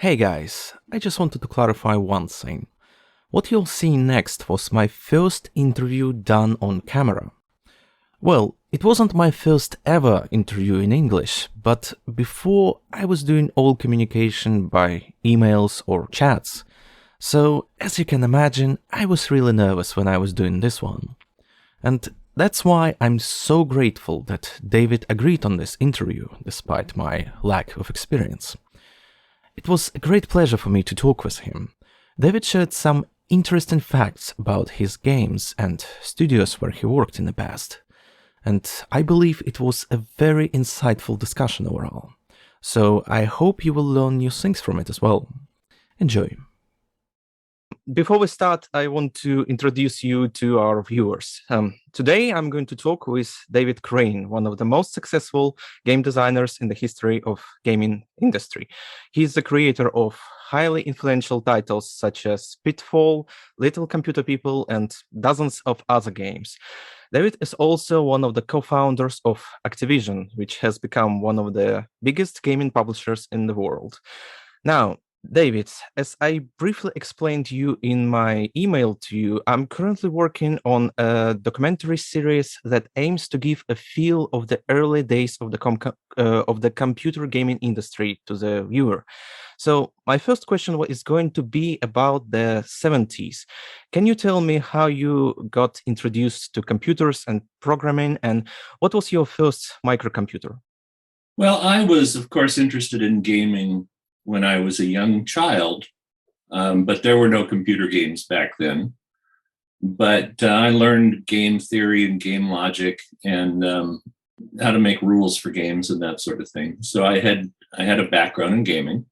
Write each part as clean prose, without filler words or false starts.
Hey guys, I just wanted to clarify one thing. What you'll see next was my first interview done on camera. Well, it wasn't my first ever interview in English, but before I was doing all communication by emails or chats. So, as you can imagine, I was really nervous when I was doing this one. And that's why I'm so grateful that David agreed on this interview, despite my lack of experience. It was a great pleasure for me to talk with him. David shared some interesting facts about his games and studios where he worked in the past. And I believe it was a very insightful discussion overall. So I hope you will learn new things from it as well. Enjoy. Before we start, I want to introduce you to our viewers. Today, I'm going to talk with David Crane, one of the most successful game designers in the history of gaming industry. He's the creator of highly influential titles such as Pitfall, Little Computer People, and dozens of other games. David is also one of the co-founders of Activision, which has become one of the biggest gaming publishers in the world. Now, David, as I briefly explained to you in my email to you, I'm currently working on a documentary series that aims to give a feel of the early days of the computer gaming industry to the viewer. So my first question is going to be about the 70s. Can you tell me how you got introduced to computers and programming, and what was your first microcomputer? Well, I was, of course, interested in gaming when I was a young child, but there were no computer games back then. But I learned game theory and game logic and how to make rules for games and that sort of thing. So I had a background in gaming.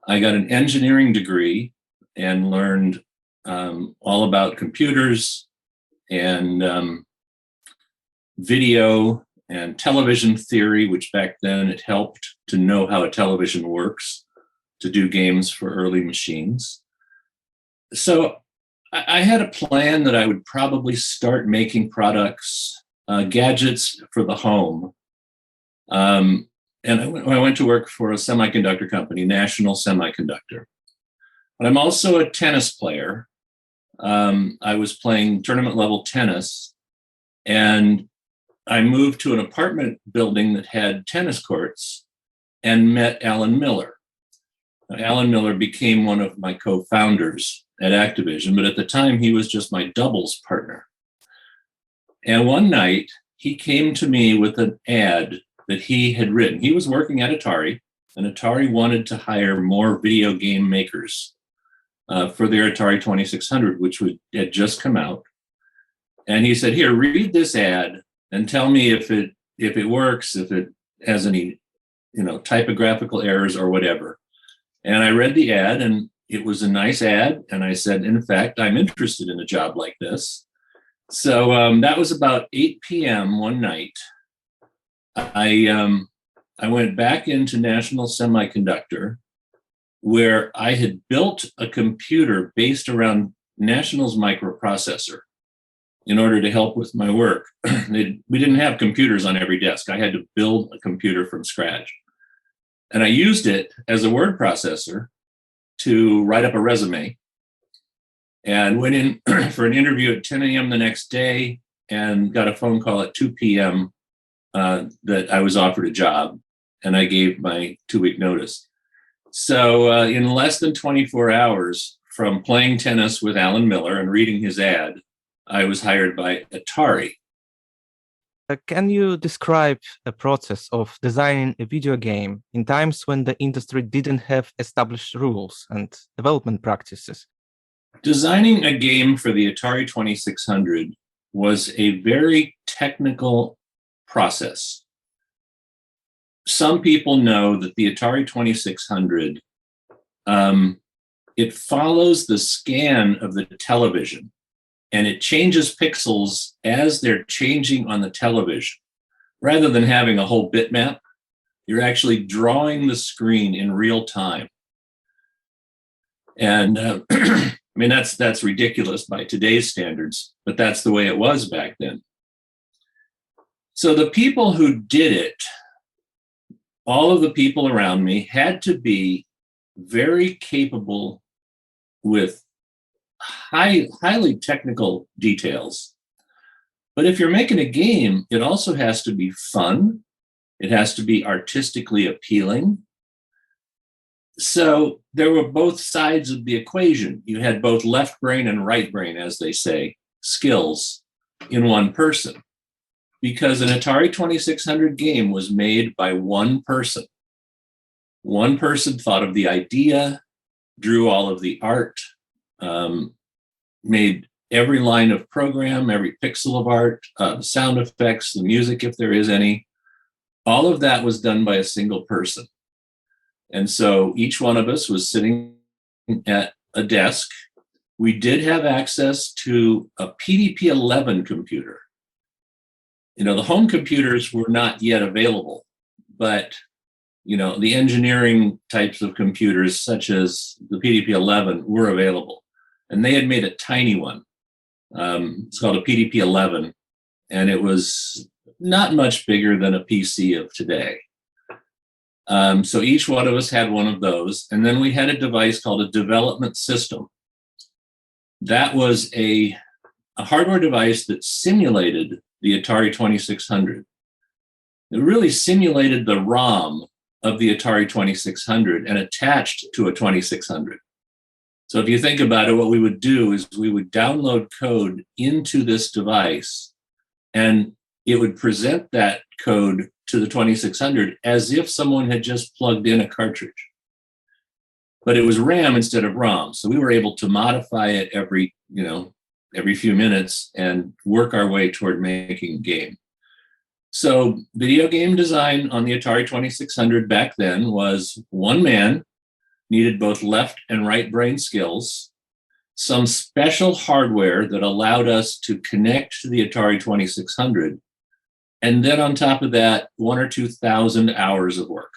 I got an engineering degree and learned all about computers and video and television theory, which back then it helped to know how a television works to do games for early machines. So I had a plan that I would probably start making products, gadgets for the home. And I went to work for a semiconductor company, National Semiconductor. But I'm also a tennis player. I was playing tournament level tennis, and I moved to an apartment building that had tennis courts and met Alan Miller. Alan Miller became one of my co-founders at Activision, but at the time he was just my doubles partner. And one night he came to me with an ad that he had written. He was working at Atari, and Atari wanted to hire more video game makers for their Atari 2600, which had just come out. And he said, "Here, read this ad and tell me if it works, if it has any, typographical errors or whatever." And I read the ad, and it was a nice ad. And I said, "In fact, I'm interested in a job like this." So that was about 8 p.m. one night. I went back into National Semiconductor, where I had built a computer based around National's microprocessor in order to help with my work. We didn't have computers on every desk. I had to build a computer from scratch. And I used it as a word processor to write up a resume, and went in for an interview at 10 a.m. the next day and got a phone call at 2 p.m. That I was offered a job, and I gave my 2-week notice. So in less than 24 hours from playing tennis with Alan Miller and reading his ad, I was hired by Atari. Can you describe a process of designing a video game in times when the industry didn't have established rules and development practices? Designing a game for the Atari 2600 was a very technical process. Some people know that the Atari 2600, it follows the scan of the television, and it changes pixels as they're changing on the television. Rather than having a whole bitmap, you're actually drawing the screen in real time. And I mean, that's ridiculous by today's standards, but that's the way it was back then. So the people who did it, all of the people around me had to be very capable with highly technical details. But if you're making a game, it also has to be fun. It has to be artistically appealing. So there were both sides of the equation. You had both left brain and right brain, as they say, skills in one person. Because an Atari 2600 game was made by one person. One person thought of the idea, drew all of the art, made every line of program, every pixel of art, the sound effects, the music, if there is any. All of that was done by a single person. And so each one of us was sitting at a desk. We did have access to a PDP-11 computer. You know, the home computers were not yet available, but you know, the engineering types of computers, such as the PDP-11, were available. And they had made a tiny one. It's called a PDP-11, and it was not much bigger than a PC of today. So each one of us had one of those. And then we had a device called a development system. That was a hardware device that simulated the Atari 2600. It really simulated the ROM of the Atari 2600 and attached to a 2600. So if you think about it, what we would do is we would download code into this device, and it would present that code to the 2600 as if someone had just plugged in a cartridge. But it was RAM instead of ROM. So we were able to modify it every few minutes and work our way toward making a game. So video game design on the Atari 2600 back then was one man, needed both left and right brain skills, some special hardware that allowed us to connect to the Atari 2600, and then on top of that, 1,000 or 2,000 hours of work.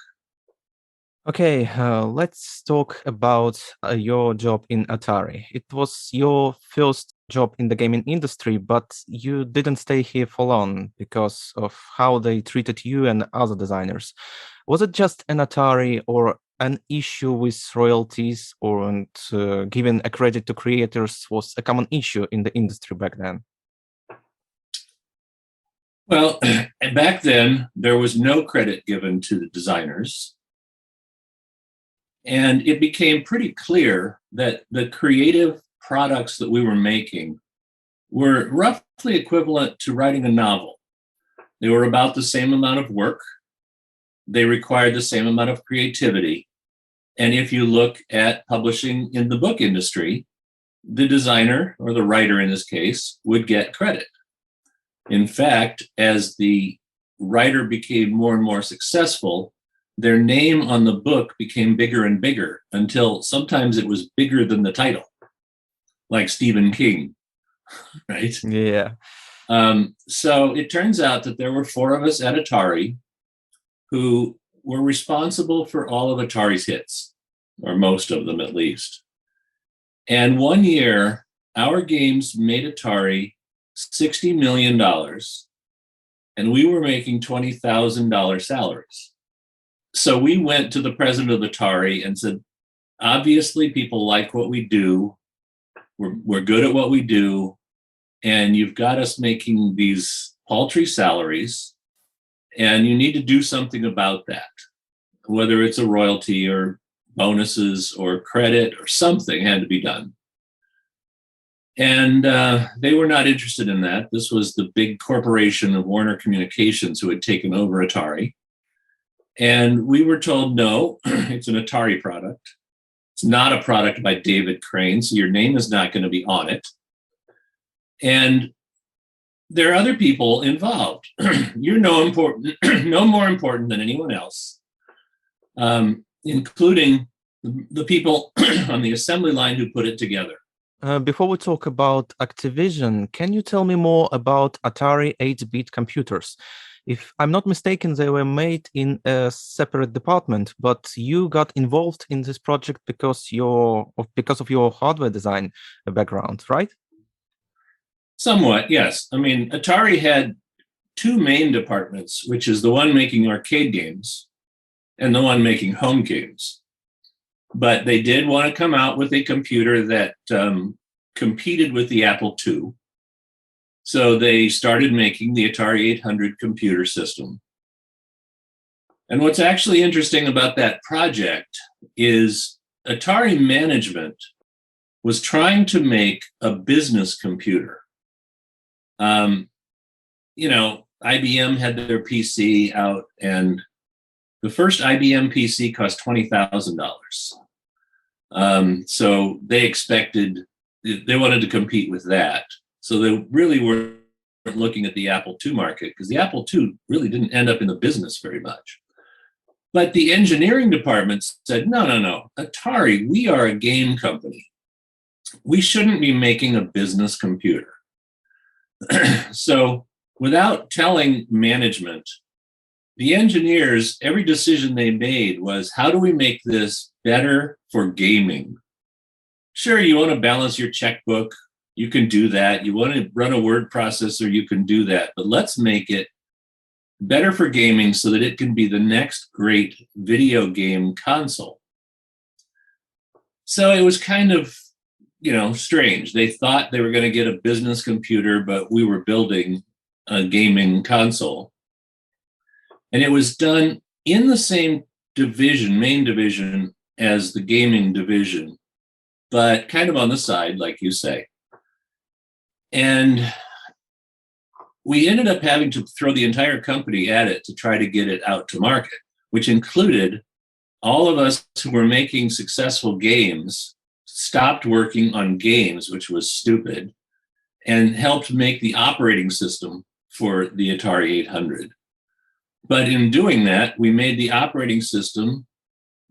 Okay, let's talk about your job in Atari. It was your first job in the gaming industry, but you didn't stay here for long because of how they treated you and other designers. Was it just an Atari or an issue with royalties, or giving a credit to creators was a common issue in the industry back then? Well, back then, there was no credit given to the designers. And it became pretty clear that the creative products that we were making were roughly equivalent to writing a novel. They were about the same amount of work. They required the same amount of creativity. And if you look at publishing in the book industry, the designer, or the writer in this case, would get credit. In fact, as the writer became more and more successful, their name on the book became bigger and bigger until sometimes it was bigger than the title, like Stephen King, right? Yeah. So it turns out that there were 4 of us at Atari who were responsible for all of Atari's hits, or most of them at least. And one year, our games made Atari $60 million, and we were making $20,000 salaries. So we went to the president of Atari and said, obviously people like what we do. We're good at what we do. And you've got us making these paltry salaries, and you need to do something about that, whether it's a royalty or bonuses or credit or something had to be done. And they were not interested in that. This was the big corporation of Warner Communications who had taken over Atari. And we were told, no, it's an Atari product. It's not a product by David Crane, so your name is not going to be on it. And there are other people involved. You're no more important than anyone else, including the people on the assembly line who put it together. Before we talk about Activision, can you tell me more about Atari 8-bit computers? If I'm not mistaken, they were made in a separate department, but you got involved in this project because of your hardware design background, right? Somewhat, yes. I mean, Atari had 2 main departments, which is the one making arcade games and the one making home games. But they did want to come out with a computer that competed with the Apple II. So they started making the Atari 800 computer system. And what's actually interesting about that project is Atari management was trying to make a business computer. IBM had their PC out, and the first IBM PC cost $20,000. So they wanted to compete with that. So they really weren't looking at the Apple II market, because the Apple II really didn't end up in the business very much. But the engineering department said, no, Atari, we are a game company. We shouldn't be making a business computer. So without telling management, the engineers, every decision they made was, how do we make this better for gaming? Sure, you want to balance your checkbook, you can do that. You want to run a word processor, you can do that. But let's make it better for gaming so that it can be the next great video game console. So it was kind of, strange. They thought they were going to get a business computer, but we were building a gaming console. And it was done in the same division, main division, as the gaming division, but kind of on the side, like you say. And we ended up having to throw the entire company at it to try to get it out to market, which included all of us who were making successful games stopped working on games, which was stupid, and helped make the operating system for the Atari 800. But in doing that, we made the operating system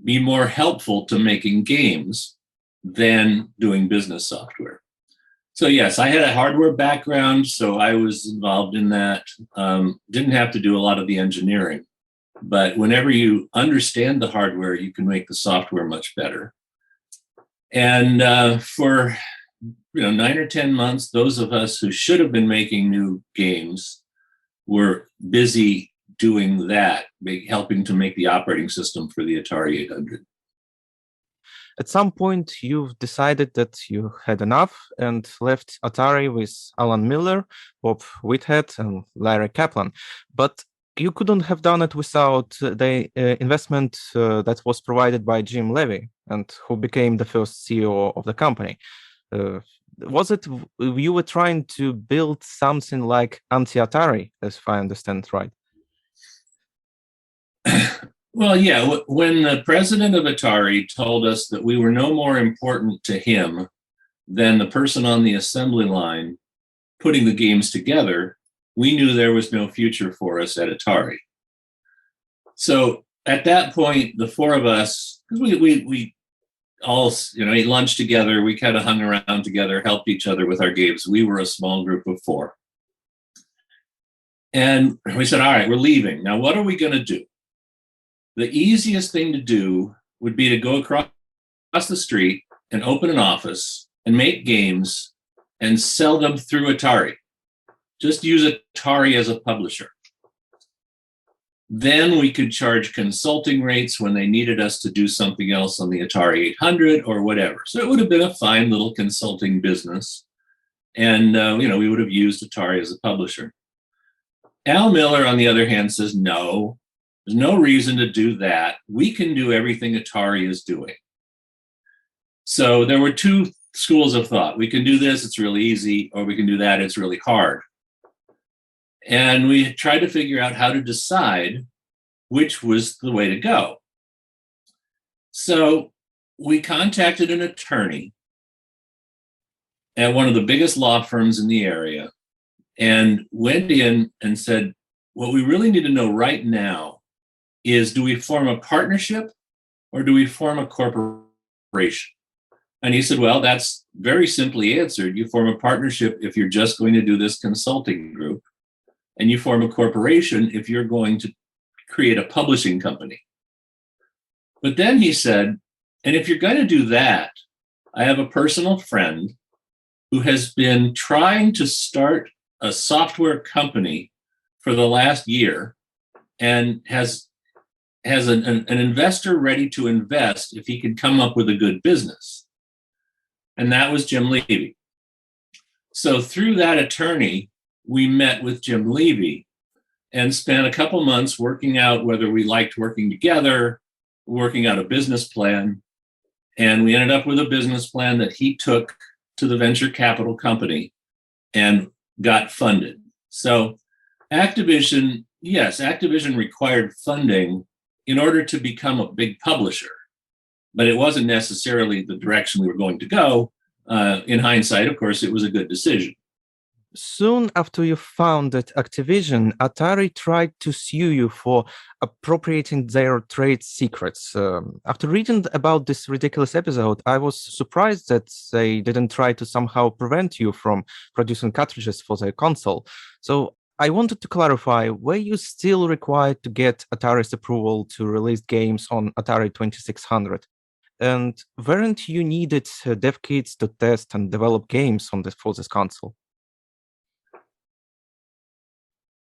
be more helpful to making games than doing business software. So yes, I had a hardware background, so I was involved in that. Didn't have to do a lot of the engineering. But whenever you understand the hardware, you can make the software much better. And for 9 or 10 months, those of us who should have been making new games were busy doing that, helping to make the operating system for the Atari 800. At some point, you've decided that you had enough and left Atari with Alan Miller, Bob Whitehead, and Larry Kaplan. But you couldn't have done it without the investment that was provided by Jim Levy, and who became the first CEO of the company. Was it you were trying to build something like anti-Atari, as I understand, right? Well, yeah, when the president of Atari told us that we were no more important to him than the person on the assembly line putting the games together, we knew there was no future for us at Atari. So at that point, the four of us, we all ate lunch together, we kind of hung around together, helped each other with our games. We were a small group of four. And we said, all right, we're leaving. Now, what are we going to do? The easiest thing to do would be to go across the street and open an office and make games and sell them through Atari. Just use Atari as a publisher. Then we could charge consulting rates when they needed us to do something else on the Atari 800 or whatever. So it would have been a fine little consulting business. And, we would have used Atari as a publisher. Al Miller, on the other hand, says, no, there's no reason to do that. We can do everything Atari is doing. So there were two schools of thought. We can do this, it's really easy, or we can do that, it's really hard. And we tried to figure out how to decide which was the way to go. So we contacted an attorney at one of the biggest law firms in the area and went in and said, what we really need to know right now is, do we form a partnership or do we form a corporation? And he said, well, that's very simply answered. You form a partnership if you're just going to do this consulting group, and you form a corporation if you're going to create a publishing company. But then he said, and if you're going to do that, I have a personal friend who has been trying to start a software company for the last year and has has an investor ready to invest if he could come up with a good business. And that was Jim Levy. So through that attorney, we met with Jim Levy and spent a couple months working out whether we liked working together, working out a business plan. And we ended up with a business plan that he took to the venture capital company and got funded. So Activision, yes, Activision required funding in order to become a big publisher, but it wasn't necessarily the direction we were going to go. In hindsight, of course, it was a good decision. Soon after you founded Activision, Atari tried to sue you for appropriating their trade secrets. After reading about this ridiculous episode, I was surprised that they didn't try to somehow prevent you from producing cartridges for their console. So I wanted to clarify, were you still required to get Atari's approval to release games on Atari 2600? And weren't you needed dev kits to test and develop games for this console?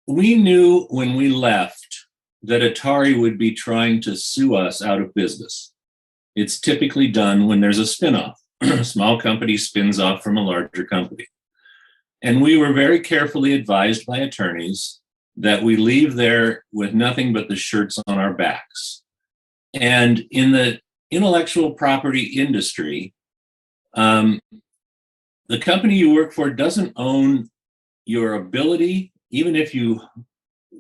We knew when we left that Atari would be trying to sue us out of business. It's typically done when there's a spinoff. A small company spins off from a larger company. And we were very carefully advised by attorneys that we leave there with nothing but the shirts on our backs. And in the intellectual property industry, the company you work for doesn't own your ability, even if you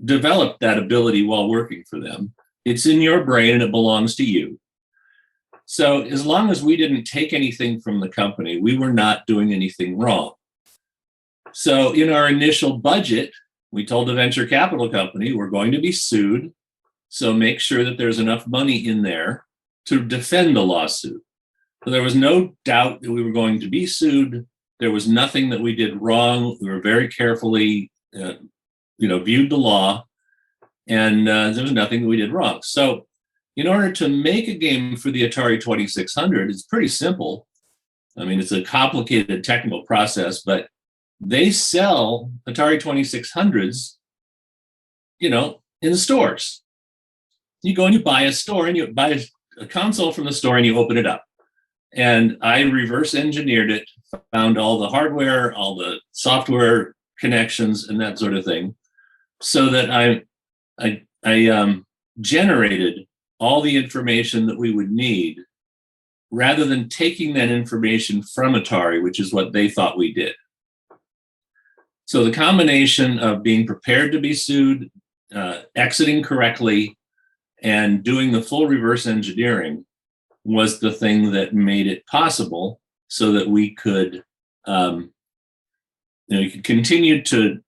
develop that ability while working for them. It's in your brain and it belongs to you. So as long as we didn't take anything from the company, we were not doing anything wrong. So in our initial budget, we told the venture capital company, we're going to be sued. So make sure that there's enough money in there to defend the lawsuit. So there was no doubt that we were going to be sued. There was nothing that we did wrong. We were very carefully, viewed the law, and there was nothing that we did wrong. So in order to make a game for the Atari 2600, it's pretty simple. I mean, it's a complicated technical process, but they sell Atari 2600s, in the stores. You go and you buy a console from the store and you open it up. And I reverse engineered it, found all the hardware, all the software connections and that sort of thing, so that I generated all the information that we would need rather than taking that information from Atari, which is what they thought we did. So the combination of being prepared to be sued, exiting correctly, and doing the full reverse engineering was the thing that made it possible so that we could, we could continue to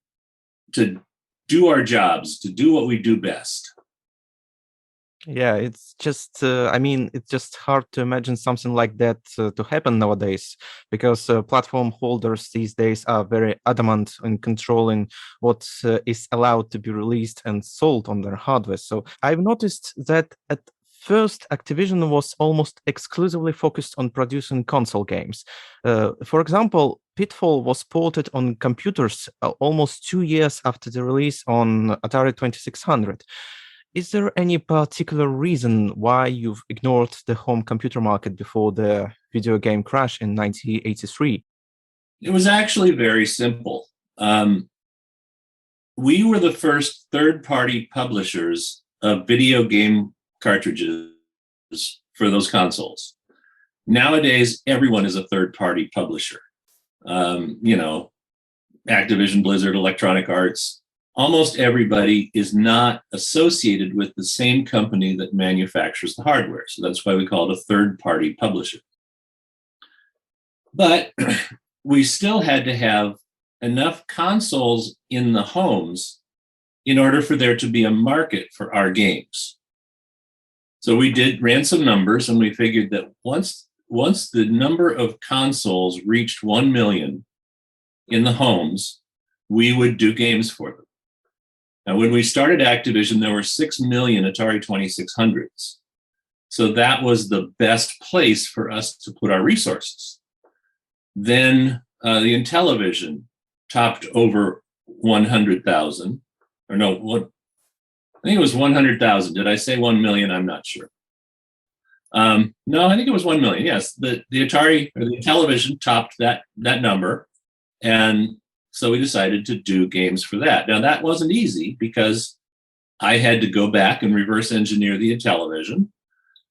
do our jobs, to do what we do best. Yeah, it's just, it's just hard to imagine something like that to happen nowadays, because platform holders these days are very adamant in controlling what is allowed to be released and sold on their hardware. So I've noticed that at first, Activision was almost exclusively focused on producing console games. For example, Pitfall was ported on computers almost 2 years after the release on Atari 2600. Is there any particular reason why you've ignored the home computer market before the video game crash in 1983? It was actually very simple. We were the first third-party publishers of video game cartridges for those consoles. Nowadays, everyone is a third-party publisher. Activision, Blizzard, Electronic Arts. Almost everybody is not associated with the same company that manufactures the hardware. So that's why we call it a third-party publisher. But we still had to have enough consoles in the homes in order for there to be a market for our games. So we ran some numbers, and we figured that once the number of consoles reached 1 million in the homes, we would do games for them. Now, when we started Activision, there were 6 million Atari 2600s. So that was the best place for us to put our resources. Then the Intellivision topped over 100,000, I think it was 100,000. Did I say 1 million? I'm not sure. No, I think it was 1 million. Yes, the Atari or the television topped that number, and so we decided to do games for that. Now that wasn't easy because I had to go back and reverse engineer the television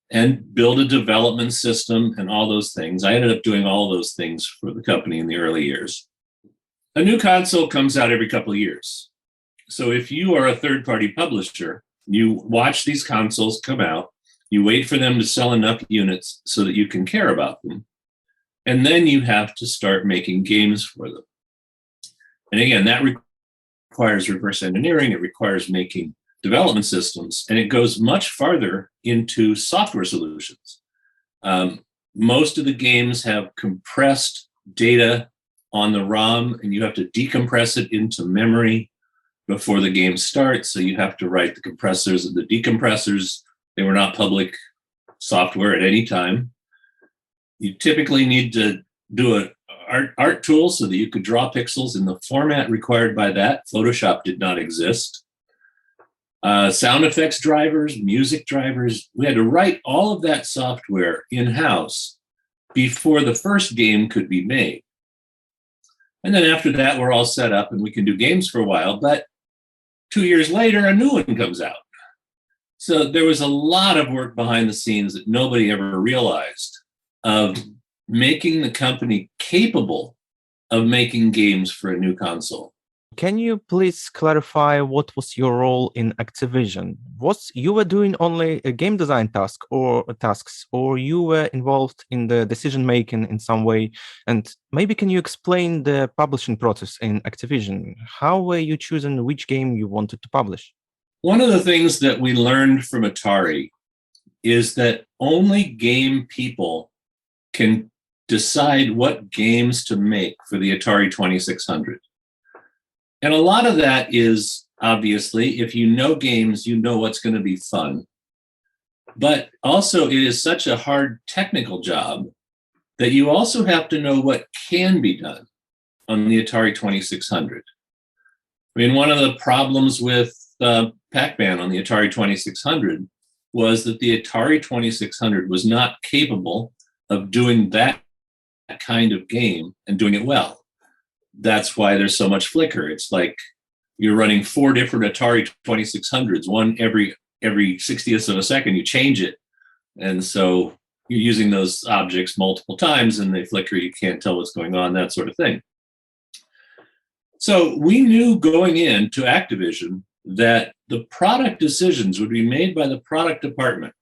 and build a development system and all those things. I ended up doing all those things for the company in the early years. A new console comes out every couple of years. So if you are a third-party publisher, you watch these consoles come out, you wait for them to sell enough units so that you can care about them, and then you have to start making games for them. And again, that requires reverse engineering, it requires making development systems, and it goes much farther into software solutions. Most of the games have compressed data on the ROM, and you have to decompress it into memory before the game starts. So you have to write the compressors and the decompressors. They were not public software at any time. You typically need to do an art tool so that you could draw pixels in the format required by that. Photoshop did not exist. Sound effects drivers, music drivers. We had to write all of that software in-house before the first game could be made. And then after that, we're all set up and we can do games for a while. But 2 years later, a new one comes out. So there was a lot of work behind the scenes that nobody ever realized of making the company capable of making games for a new console. Can you please clarify what was your role in Activision? Was you were doing only a game design tasks, or you were involved in the decision making in some way? And maybe can you explain the publishing process in Activision? How were you choosing which game you wanted to publish? One of the things that we learned from Atari is that only game people can decide what games to make for the Atari 2600. And a lot of that is, obviously, if you know games, you know what's going to be fun. But also, it is such a hard technical job that you also have to know what can be done on the Atari 2600. I mean, one of the problems with Pac-Man on the Atari 2600 was that the Atari 2600 was not capable of doing that kind of game and doing it well. That's why there's so much flicker. It's like you're running 4 different Atari 2600s, one every 60th of a second, you change it. And so you're using those objects multiple times and they flicker, you can't tell what's going on, that sort of thing. So we knew going into Activision that the product decisions would be made by the product department,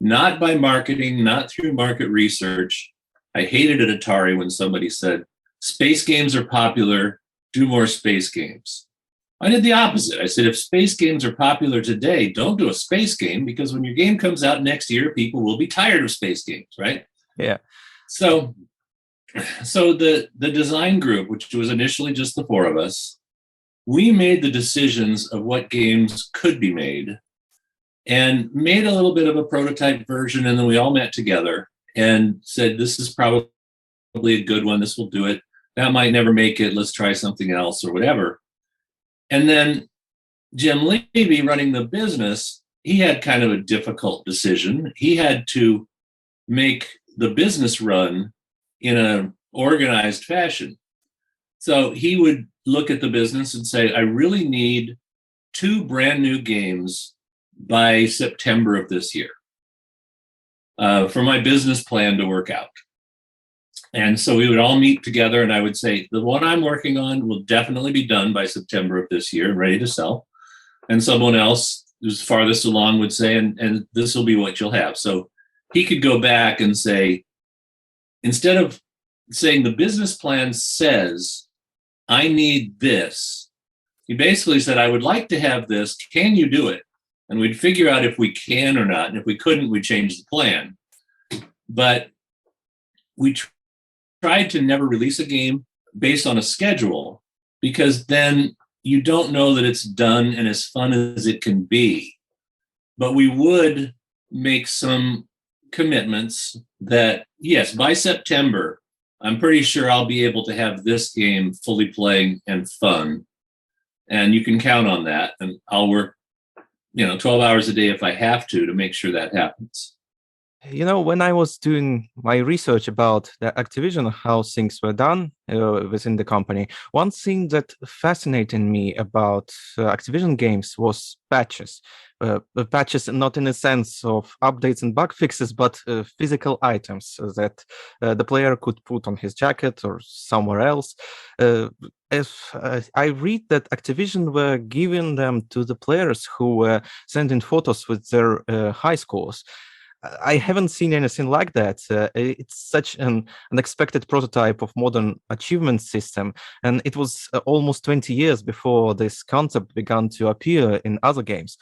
not by marketing, not through market research. I hated at Atari when somebody said, space games are popular, do more space games. I did the opposite. I said, if space games are popular today, don't do a space game, because when your game comes out next year, people will be tired of space games, right? Yeah. So the design group, which was initially just the 4 of us, we made the decisions of what games could be made and made a little bit of a prototype version. And then we all met together and said, this is probably a good one. This will do it. That might never make it. Let's try something else or whatever. And then Jim Levy, running the business, he had kind of a difficult decision. He had to make the business run in an organized fashion. So he would look at the business and say, I really need 2 brand new games by September of this year for my business plan to work out. And so we would all meet together and I would say, the one I'm working on will definitely be done by September of this year and ready to sell. And someone else who's farthest along would say, and this will be what you'll have. So he could go back and say, instead of saying the business plan says, I need this, he basically said, I would like to have this. Can you do it? And we'd figure out if we can or not. And if we couldn't, we'd change the plan. But we tried to never release a game based on a schedule, because then you don't know that it's done and as fun as it can be. But we would make some commitments that, yes, by September, I'm pretty sure I'll be able to have this game fully playing and fun. And you can count on that. And I'll work 12 hours a day if I have to make sure that happens. When I was doing my research about the Activision, how things were done within the company, one thing that fascinated me about Activision games was patches. Patches not in a sense of updates and bug fixes, but physical items that the player could put on his jacket or somewhere else. If I read that Activision were giving them to the players who were sending photos with their high scores. I haven't seen anything like that. It's such an unexpected prototype of modern achievement system, and it was almost 20 years before this concept began to appear in other games.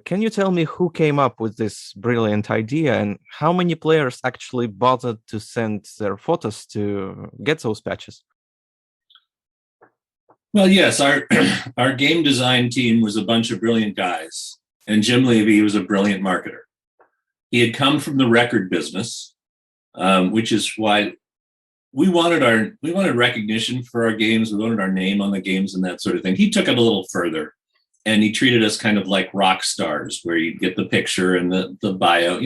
Can you tell me who came up with this brilliant idea, and how many players actually bothered to send their photos to get those patches? Well, yes, our game design team was a bunch of brilliant guys, and Jim Levy was a brilliant marketer. He had come from the record business, which is why we wanted recognition for our games. We wanted our name on the games and that sort of thing. He took it a little further, and he treated us kind of like rock stars, where you get the picture and the bio.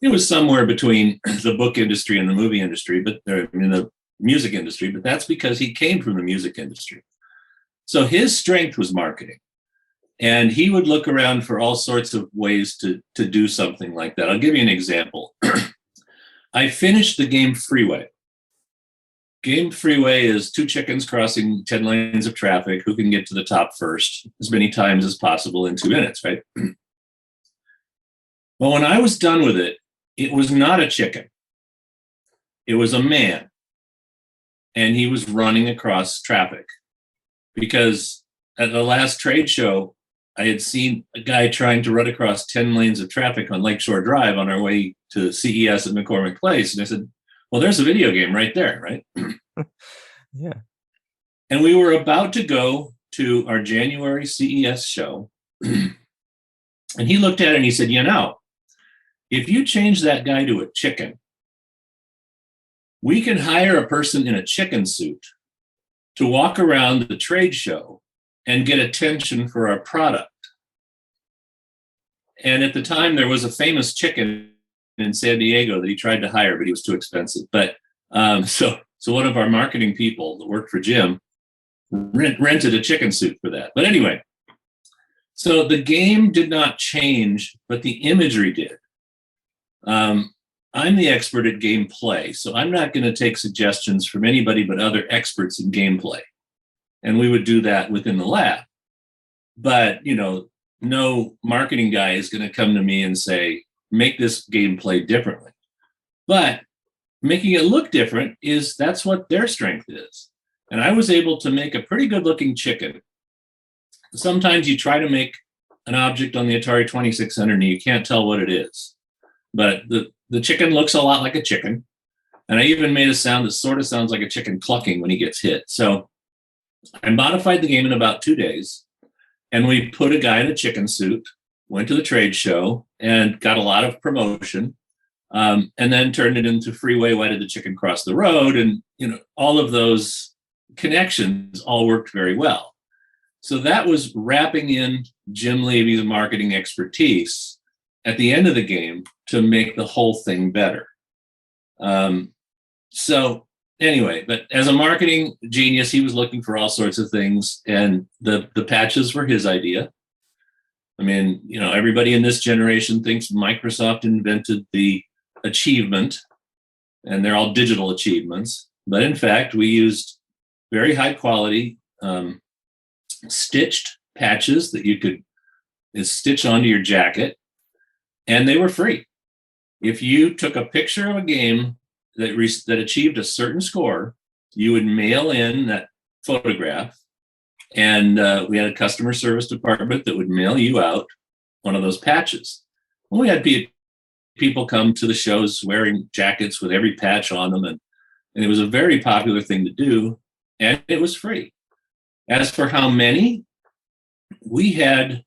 It was somewhere between the book industry and the movie industry, but in the music industry. But that's because he came from the music industry. So his strength was marketing. And he would look around for all sorts of ways to do something like that. I'll give you an example. I finished the game Freeway. Game Freeway is two chickens crossing 10 lanes of traffic. Who can get to the top first as many times as possible in 2 minutes, right? Well, when I was done with it, it was not a chicken. It was a man. And he was running across traffic. Because at the last trade show, I had seen a guy trying to run across 10 lanes of traffic on Lakeshore Drive on our way to CES at McCormick Place. And I said, well, there's a video game right there, right? Yeah. And we were about to go to our January CES show. And he looked at it and he said, if you change that guy to a chicken, we can hire a person in a chicken suit to walk around the trade show and get attention for our product. And at the time, there was a famous chicken in San Diego that he tried to hire, but he was too expensive. But so one of our marketing people that worked for Jim rented a chicken suit for that. But anyway, so the game did not change, but the imagery did. I'm the expert at gameplay, so I'm not going to take suggestions from anybody but other experts in gameplay. And we would do that within the lab. But, no marketing guy is going to come to me and say, make this gameplay differently. But making it look different that's what their strength is. And I was able to make a pretty good looking chicken. Sometimes you try to make an object on the Atari 2600 and you can't tell what it is. But the chicken looks a lot like a chicken. And I even made a sound that sort of sounds like a chicken clucking when he gets hit. So I modified the game in about 2 days, and we put a guy in a chicken suit, went to the trade show, and got a lot of promotion, and then turned it into Freeway, Why Did the Chicken Cross the Road? And, all of those connections all worked very well. So that was wrapping in Jim Levy's marketing expertise at the end of the game to make the whole thing better. Anyway, but as a marketing genius, he was looking for all sorts of things, and the patches were his idea. I mean, everybody in this generation thinks Microsoft invented the achievement, and they're all digital achievements. But in fact, we used very high quality stitched patches that you could stitch onto your jacket, and they were free. If you took a picture of a game that achieved a certain score, you would mail in that photograph, and we had a customer service department that would mail you out one of those patches. And we had people come to the shows wearing jackets with every patch on them, and it was a very popular thing to do, and it was free. As for how many, we had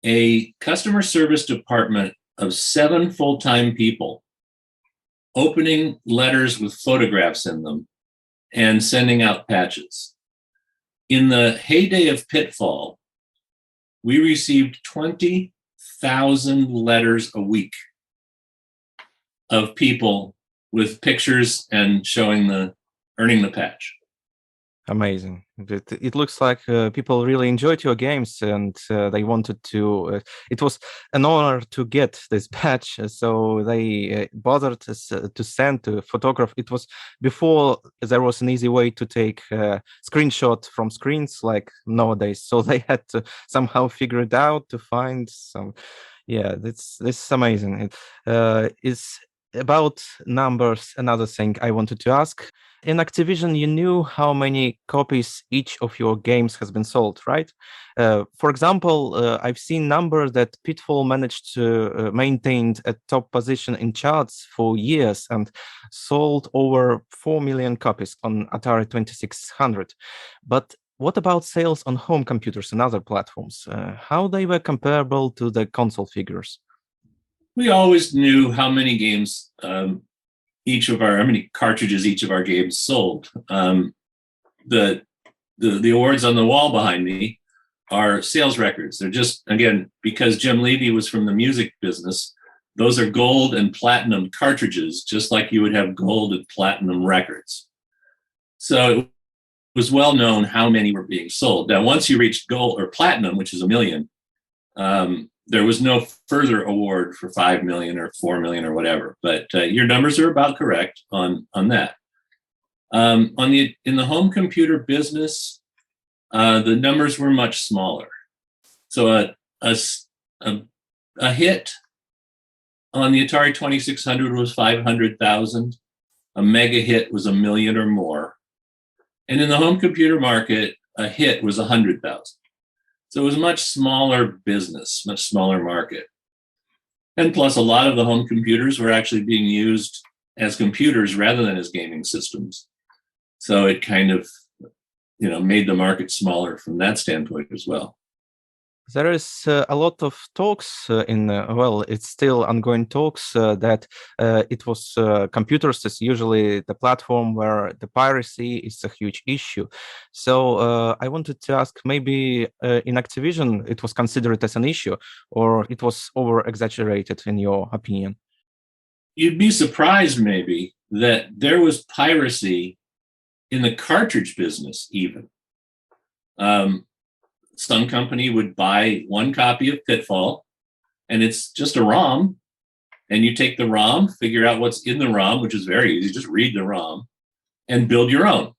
a customer service department of 7 full-time people opening letters with photographs in them and sending out patches. In the heyday of Pitfall, we received 20,000 letters a week of people with pictures and showing earning the patch. Amazing. It looks like people really enjoyed your games, and they wanted to. It was an honor to get this patch, so they bothered to send to photograph. It was before there was an easy way to take screenshot from screens like nowadays, so they had to somehow figure it out to find some. Yeah, this is amazing. It's about numbers. Another thing I wanted to ask. In Activision, you knew how many copies each of your games has been sold, right? For example, I've seen numbers that Pitfall managed to maintain a top position in charts for years and sold over 4 million copies on Atari 2600. But what about sales on home computers and other platforms? How they were comparable to the console figures? We always knew how many games how many cartridges each of our games sold. The awards on the wall behind me are sales records. They're just, again, because Jim Levy was from the music business, those are gold and platinum cartridges, just like you would have gold and platinum records. So it was well known how many were being sold. Now, once you reached gold or platinum, which is 1 million, there was no further award for 5 million or 4 million or whatever, but your numbers are about correct on that. In the home computer business, the numbers were much smaller. So a hit on the Atari 2600 was 500,000. A mega hit was 1 million or more. And in the home computer market, a hit was 100,000. So it was a much smaller business, much smaller market. And plus, a lot of the home computers were actually being used as computers rather than as gaming systems. So it kind of, made the market smaller from that standpoint as well. There is a lot of talks it's still ongoing talks that it was computers is usually the platform where the piracy is a huge issue. So I wanted to ask, maybe in Activision it was considered as an issue, or it was over-exaggerated in your opinion? You'd be surprised maybe that there was piracy in the cartridge business even. Some company would buy one copy of Pitfall, and it's just a ROM, and you take the ROM, figure out what's in the ROM, which is very easy, just read the ROM, and build your own.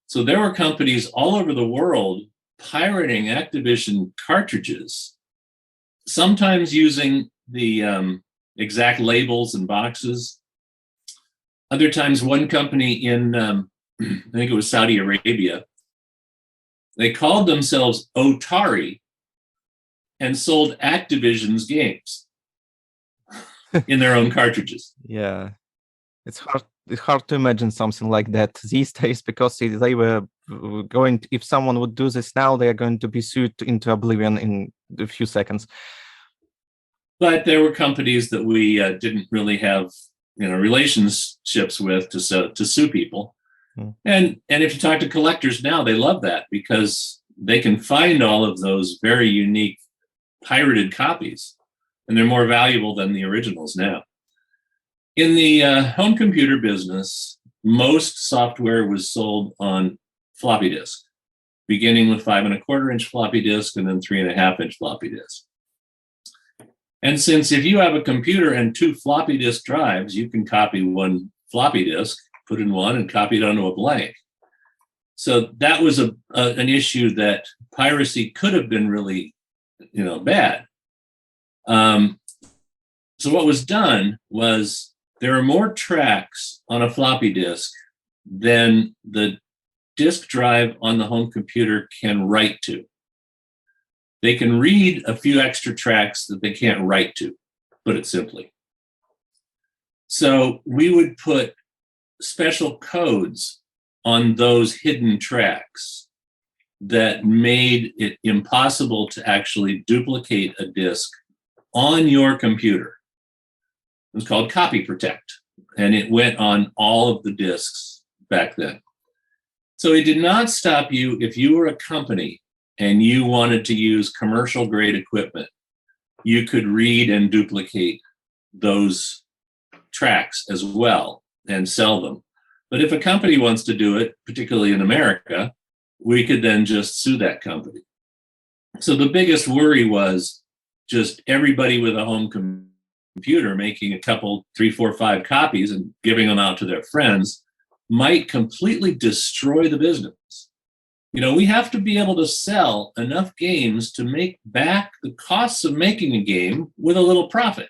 So there were companies all over the world pirating Activision cartridges, sometimes using the exact labels and boxes. Other times, one company in, I think it was Saudi Arabia, they called themselves Atari and sold Activision's games in their own cartridges. Yeah, it's hard to imagine something like that these days, because they were going to, if someone would do this now, they are going to be sued into oblivion in a few seconds. But there were companies that we didn't really have relationships with to sue people. And if you talk to collectors now, they love that because they can find all of those very unique pirated copies, and they're more valuable than the originals now. In the home computer business, most software was sold on floppy disk, beginning with 5.25-inch floppy disk and then 3.5-inch floppy disk. And since if you have a computer and 2 floppy disk drives, you can copy one floppy disk, put in one, and copy it onto a blank. So that was an issue that piracy could have been really, bad. So what was done was there are more tracks on a floppy disk than the disk drive on the home computer can write to. They can read a few extra tracks that they can't write to, put it simply. So we would put special codes on those hidden tracks that made it impossible to actually duplicate a disk on your computer. It was called Copy Protect, and it went on all of the disks back then. So it did not stop you if you were a company and you wanted to use commercial grade equipment, you could read and duplicate those tracks as well and sell them. But if a company wants to do it, particularly in America, we could then just sue that company. So the biggest worry was just everybody with a home computer making a couple, 3, 4, 5 copies and giving them out to their friends might completely destroy the business. You know, we have to be able to sell enough games to make back the costs of making a game with a little profit.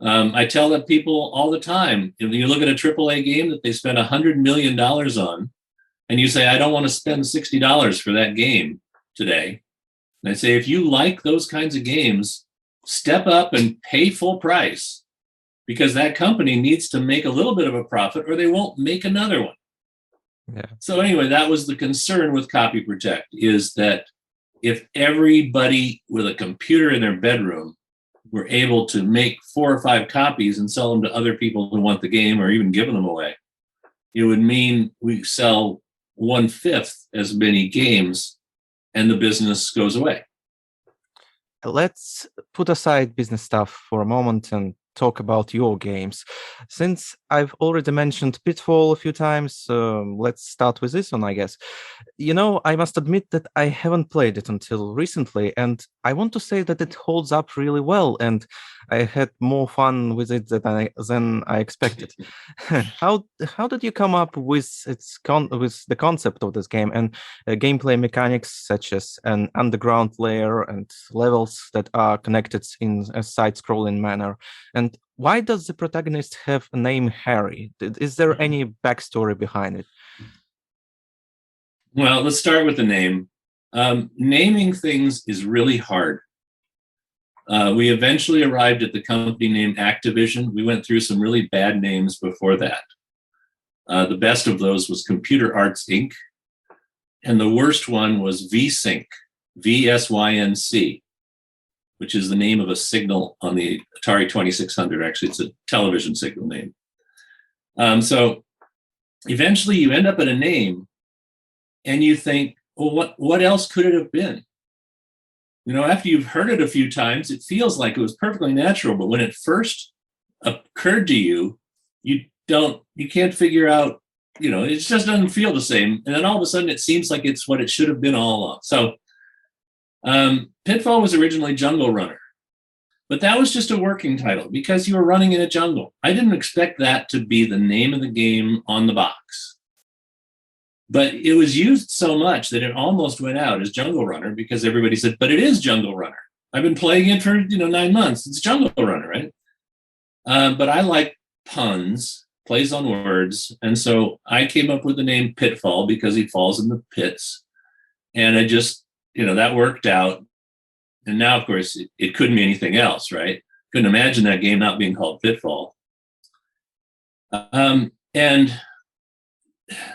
I tell that people all the time, if you look at a AAA game that they spent $100 million on, and you say, I don't want to spend $60 for that game today. And I say, if you like those kinds of games, step up and pay full price, because that company needs to make a little bit of a profit or they won't make another one. Yeah. So anyway, that was the concern with Copy Protect, is that if everybody with a computer in their bedroom were able to make 4 or 5 copies and sell them to other people who want the game or even giving them away, it would mean we sell 1/5 as many games and the business goes away. Let's put aside business stuff for a moment and talk about your games. Since I've already mentioned Pitfall a few times, let's start with this one, I guess. You know, I must admit that I haven't played it until recently, and I want to say that it holds up really well, and I had more fun with it than I expected. How did you come up with with the concept of this game and gameplay mechanics such as an underground layer and levels that are connected in a side-scrolling manner? And why does the protagonist have a name Harry? Is there any backstory behind it? Well, let's start with the name. Naming things is really hard. We eventually arrived at the company named Activision. We went through some really bad names before that. The best of those was Computer Arts Inc. And the worst one was VSync, VSYNC, which is the name of a signal on the Atari 2600. Actually, it's a television signal name. So eventually you end up at a name and you think, well, what else could it have been? You know, after you've heard it a few times, it feels like it was perfectly natural. But when it first occurred to you, you can't figure out, you know, it just doesn't feel the same. And then all of a sudden it seems like it's what it should have been all along. So Pitfall was originally Jungle Runner, but that was just a working title because you were running in a jungle. I didn't expect that to be the name of the game on the box. But it was used so much that it almost went out as Jungle Runner because everybody said, but it is Jungle Runner. I've been playing it for 9 months. It's Jungle Runner, right? But I like puns, plays on words. And so I came up with the name Pitfall because he falls in the pits. And I just, that worked out. And now, of course, it couldn't be anything else, right? Couldn't imagine that game not being called Pitfall. And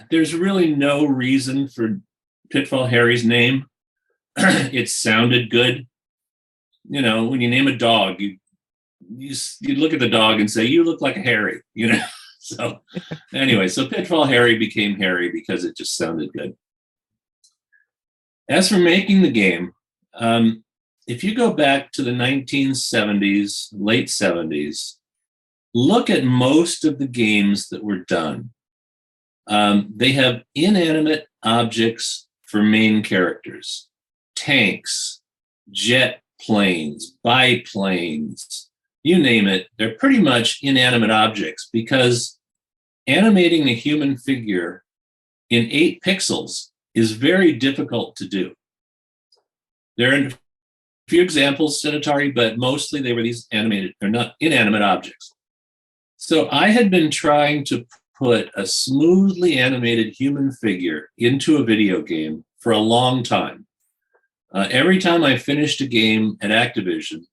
there's really no reason for Pitfall Harry's name. It sounded good. When you name a dog, you look at the dog and say, you look like a Harry, So anyway, so Pitfall Harry became Harry because it just sounded good. As for making the game, if you go back to the 1970s, late 70s, look at most of the games that were done. They have inanimate objects for main characters. Tanks, jet planes, biplanes, you name it. They're pretty much inanimate objects because animating a human figure in 8 pixels is very difficult to do. There are a few examples at Atari, but mostly they were these inanimate objects. So I had been trying to put a smoothly animated human figure into a video game for a long time. Every time I finished a game at Activision,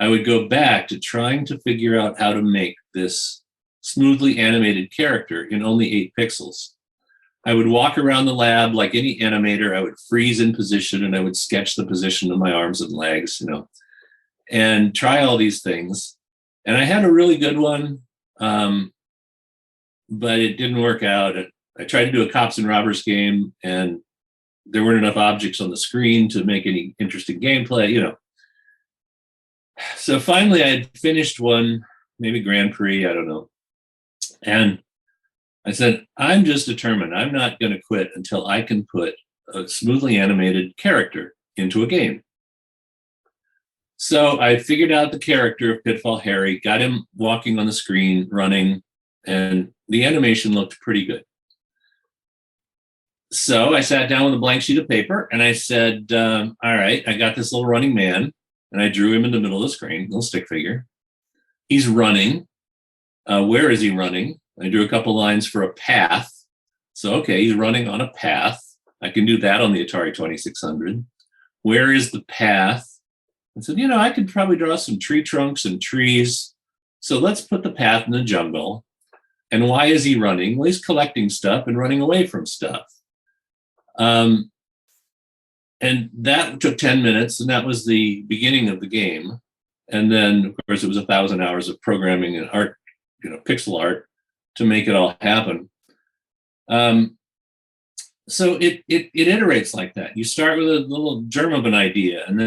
I would go back to trying to figure out how to make this smoothly animated character in only 8 pixels. I would walk around the lab like any animator. I would freeze in position and I would sketch the position of my arms and legs, and try all these things. And I had a really good one, but it didn't work out. I tried to do a cops and robbers game and there weren't enough objects on the screen to make any interesting gameplay, So finally I had finished one, maybe Grand Prix, I don't know. And I said, I'm just determined. I'm not going to quit until I can put a smoothly animated character into a game. So I figured out the character of Pitfall Harry, got him walking on the screen, running, and the animation looked pretty good. So I sat down with a blank sheet of paper and I said, all right, I got this little running man, and I drew him in the middle of the screen, little stick figure. He's running. Where is he running? I drew a couple lines for a path. So, okay, he's running on a path. I can do that on the Atari 2600. Where is the path? I said, I could probably draw some tree trunks and trees. So let's put the path in the jungle. And why is he running? Well, he's collecting stuff and running away from stuff. And that took 10 minutes, and that was the beginning of the game. And then, of course, it was 1,000 hours of programming and art, pixel art, to make it all happen. So it iterates like that. You start with a little germ of an idea, and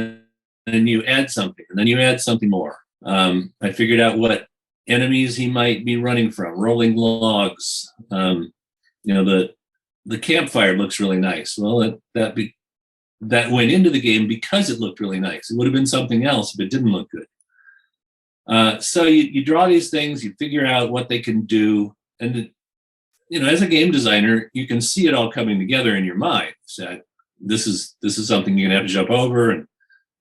then you add something, and then you add something more. I figured out what enemies he might be running from, rolling logs. The campfire looks really nice. Well, that went into the game because it looked really nice. It would have been something else if it didn't look good. So you draw these things, you figure out what they can do, and as a game designer, you can see it all coming together in your mind. So this is something you're gonna have to jump over,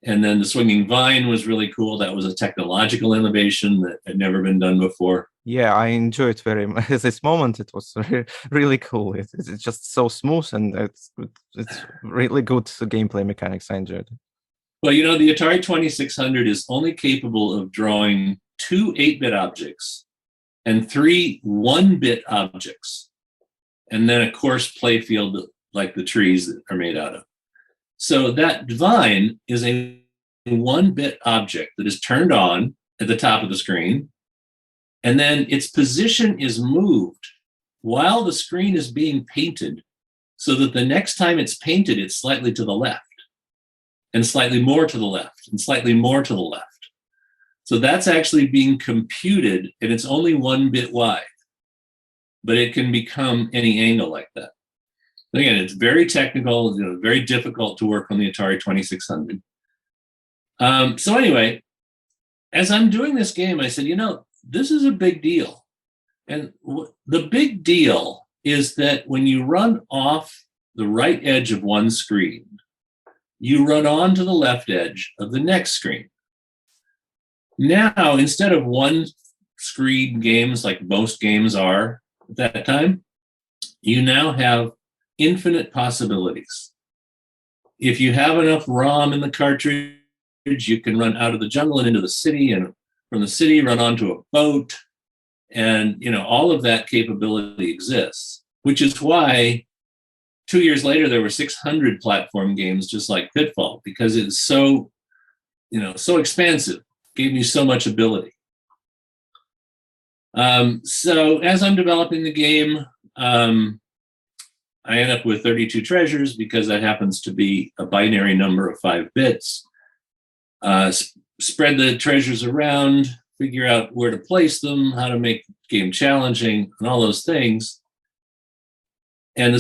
and then the swinging vine was really cool. That was a technological innovation that had never been done before. Yeah, I enjoyed very much this moment. It was really cool. It's just so smooth, and it's really good gameplay mechanics. I enjoyed it. Well, the Atari 2600 is only capable of drawing 2 8-bit objects and 3 1-bit objects, and then a coarse playfield like the trees that are made out of. So that vine is a 1-bit object that is turned on at the top of the screen, and then its position is moved while the screen is being painted, so that the next time it's painted, it's slightly to the left, and slightly more to the left, and slightly more to the left. So that's actually being computed, and it's only 1 bit wide, but it can become any angle like that. Again, it's very technical, very difficult to work on the Atari 2600. So anyway, as I'm doing this game, I said, this is a big deal. And the big deal is that when you run off the right edge of one screen, you run on to the left edge of the next screen. Now, instead of one screen games like most games are at that time, you now have infinite possibilities. If you have enough ROM in the cartridge, you can run out of the jungle and into the city, and from the city run onto a boat, and all of that capability exists, which is why 2 years later there were 600 platform games just like Pitfall, because it's so expansive, gave me so much ability. So as I'm developing the game, I end up with 32 treasures because that happens to be a binary number of 5 bits. Spread the treasures around, figure out where to place them, how to make the game challenging, and all those things. And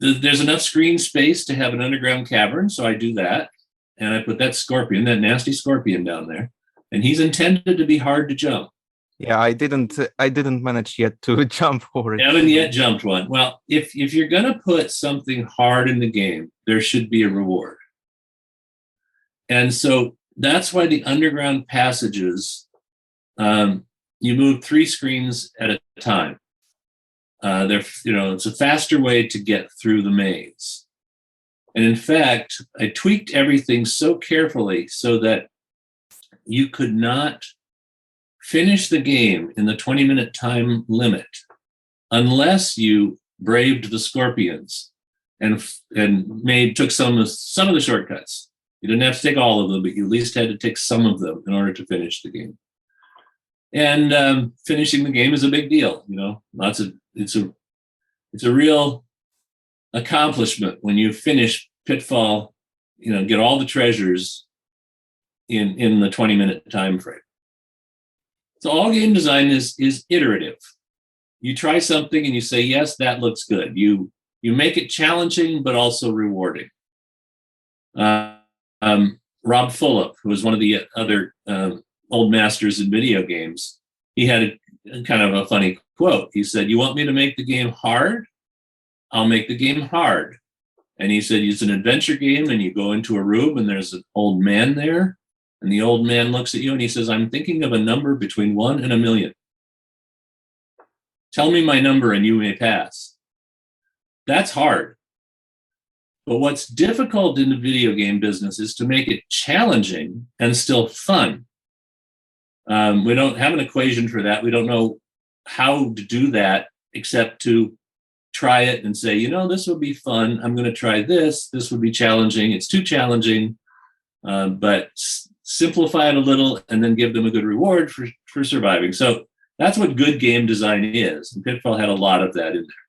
there's enough screen space to have an underground cavern, so I do that. And I put that nasty scorpion down there. And he's intended to be hard to jump. Yeah, I didn't manage yet to jump over it. I haven't yet jumped one. Well, if you're going to put something hard in the game, there should be a reward. And so that's why the underground passages, you move 3 screens at a time. It's a faster way to get through the maze. And in fact, I tweaked everything so carefully so that you could not finish the game in the 20-minute time limit unless you braved the scorpions and took some of the shortcuts. You didn't have to take all of them, but you at least had to take some of them in order to finish the game. And finishing the game is a big deal. It's a real accomplishment when you finish Pitfall, get all the treasures in the 20-minute time frame. So all game design is iterative. You try something and you say, yes, that looks good. You make it challenging, but also rewarding. Rob Fulop, who was one of the other old masters in video games, he had a kind of a funny quote. He said, "You want me to make the game hard? I'll make the game hard." And he said, it's an adventure game and you go into a room and there's an old man there. And the old man looks at you and he says, "I'm thinking of a number between 1 and 1,000,000. Tell me my number and you may pass." That's hard. But what's difficult in the video game business is to make it challenging and still fun. We don't have an equation for that. We don't know how to do that except to try it and say, this would be fun. I'm going to try this. This would be challenging. It's too challenging, but simplify it a little and then give them a good reward for surviving. So that's what good game design is. And Pitfall had a lot of that in there.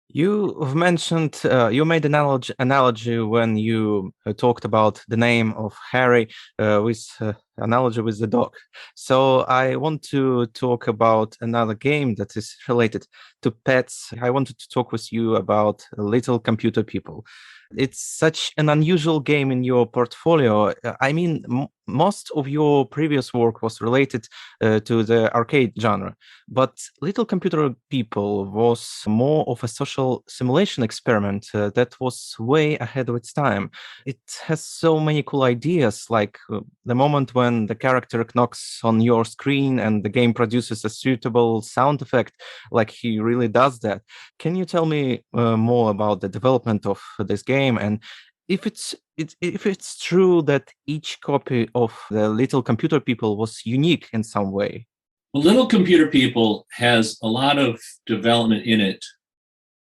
You've mentioned, you made an analogy when you talked about the name of Harry with analogy with the dog. So I want to talk about another game that is related to pets. I wanted to talk with you about Little Computer People. It's such an unusual game in your portfolio. I mean, most of your previous work was related to the arcade genre, but Little Computer People was more of a social simulation experiment that was way ahead of its time. It has so many cool ideas, like the moment when the character knocks on your screen and the game produces a suitable sound effect, like he really does that. Can you tell me more about the development of this game, and if it's true that each copy of the Little Computer People was unique in some way? Well, Little Computer People has a lot of development in it,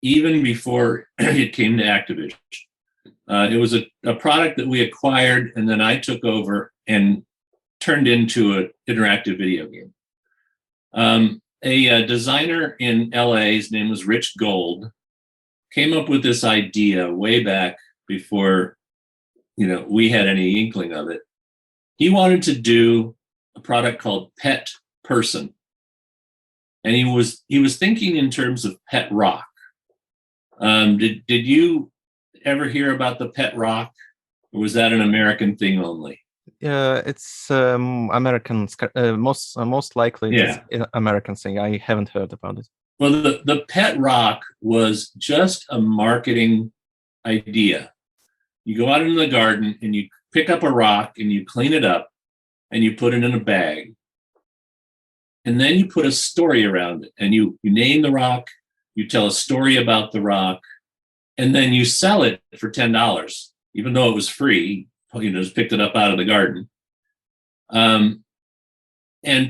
even before it came to Activision. It was a product that we acquired, and then I took over and turned into an interactive video game. A designer in LA, his name was Rich Gold, came up with this idea way back before we had any inkling of it. He wanted to do a product called Pet Person, and he was thinking in terms of pet rock. Did you ever hear about the pet rock, or was that an American thing only? It's American. Most likely, it's an American thing. I haven't heard about it. Well, the pet rock was just a marketing idea. You go out into the garden and you pick up a rock and you clean it up and you put it in a bag. And then you put a story around it and you name the rock, you tell a story about the rock, and then you sell it for $10, even though it was free. Just picked it up out of the garden. And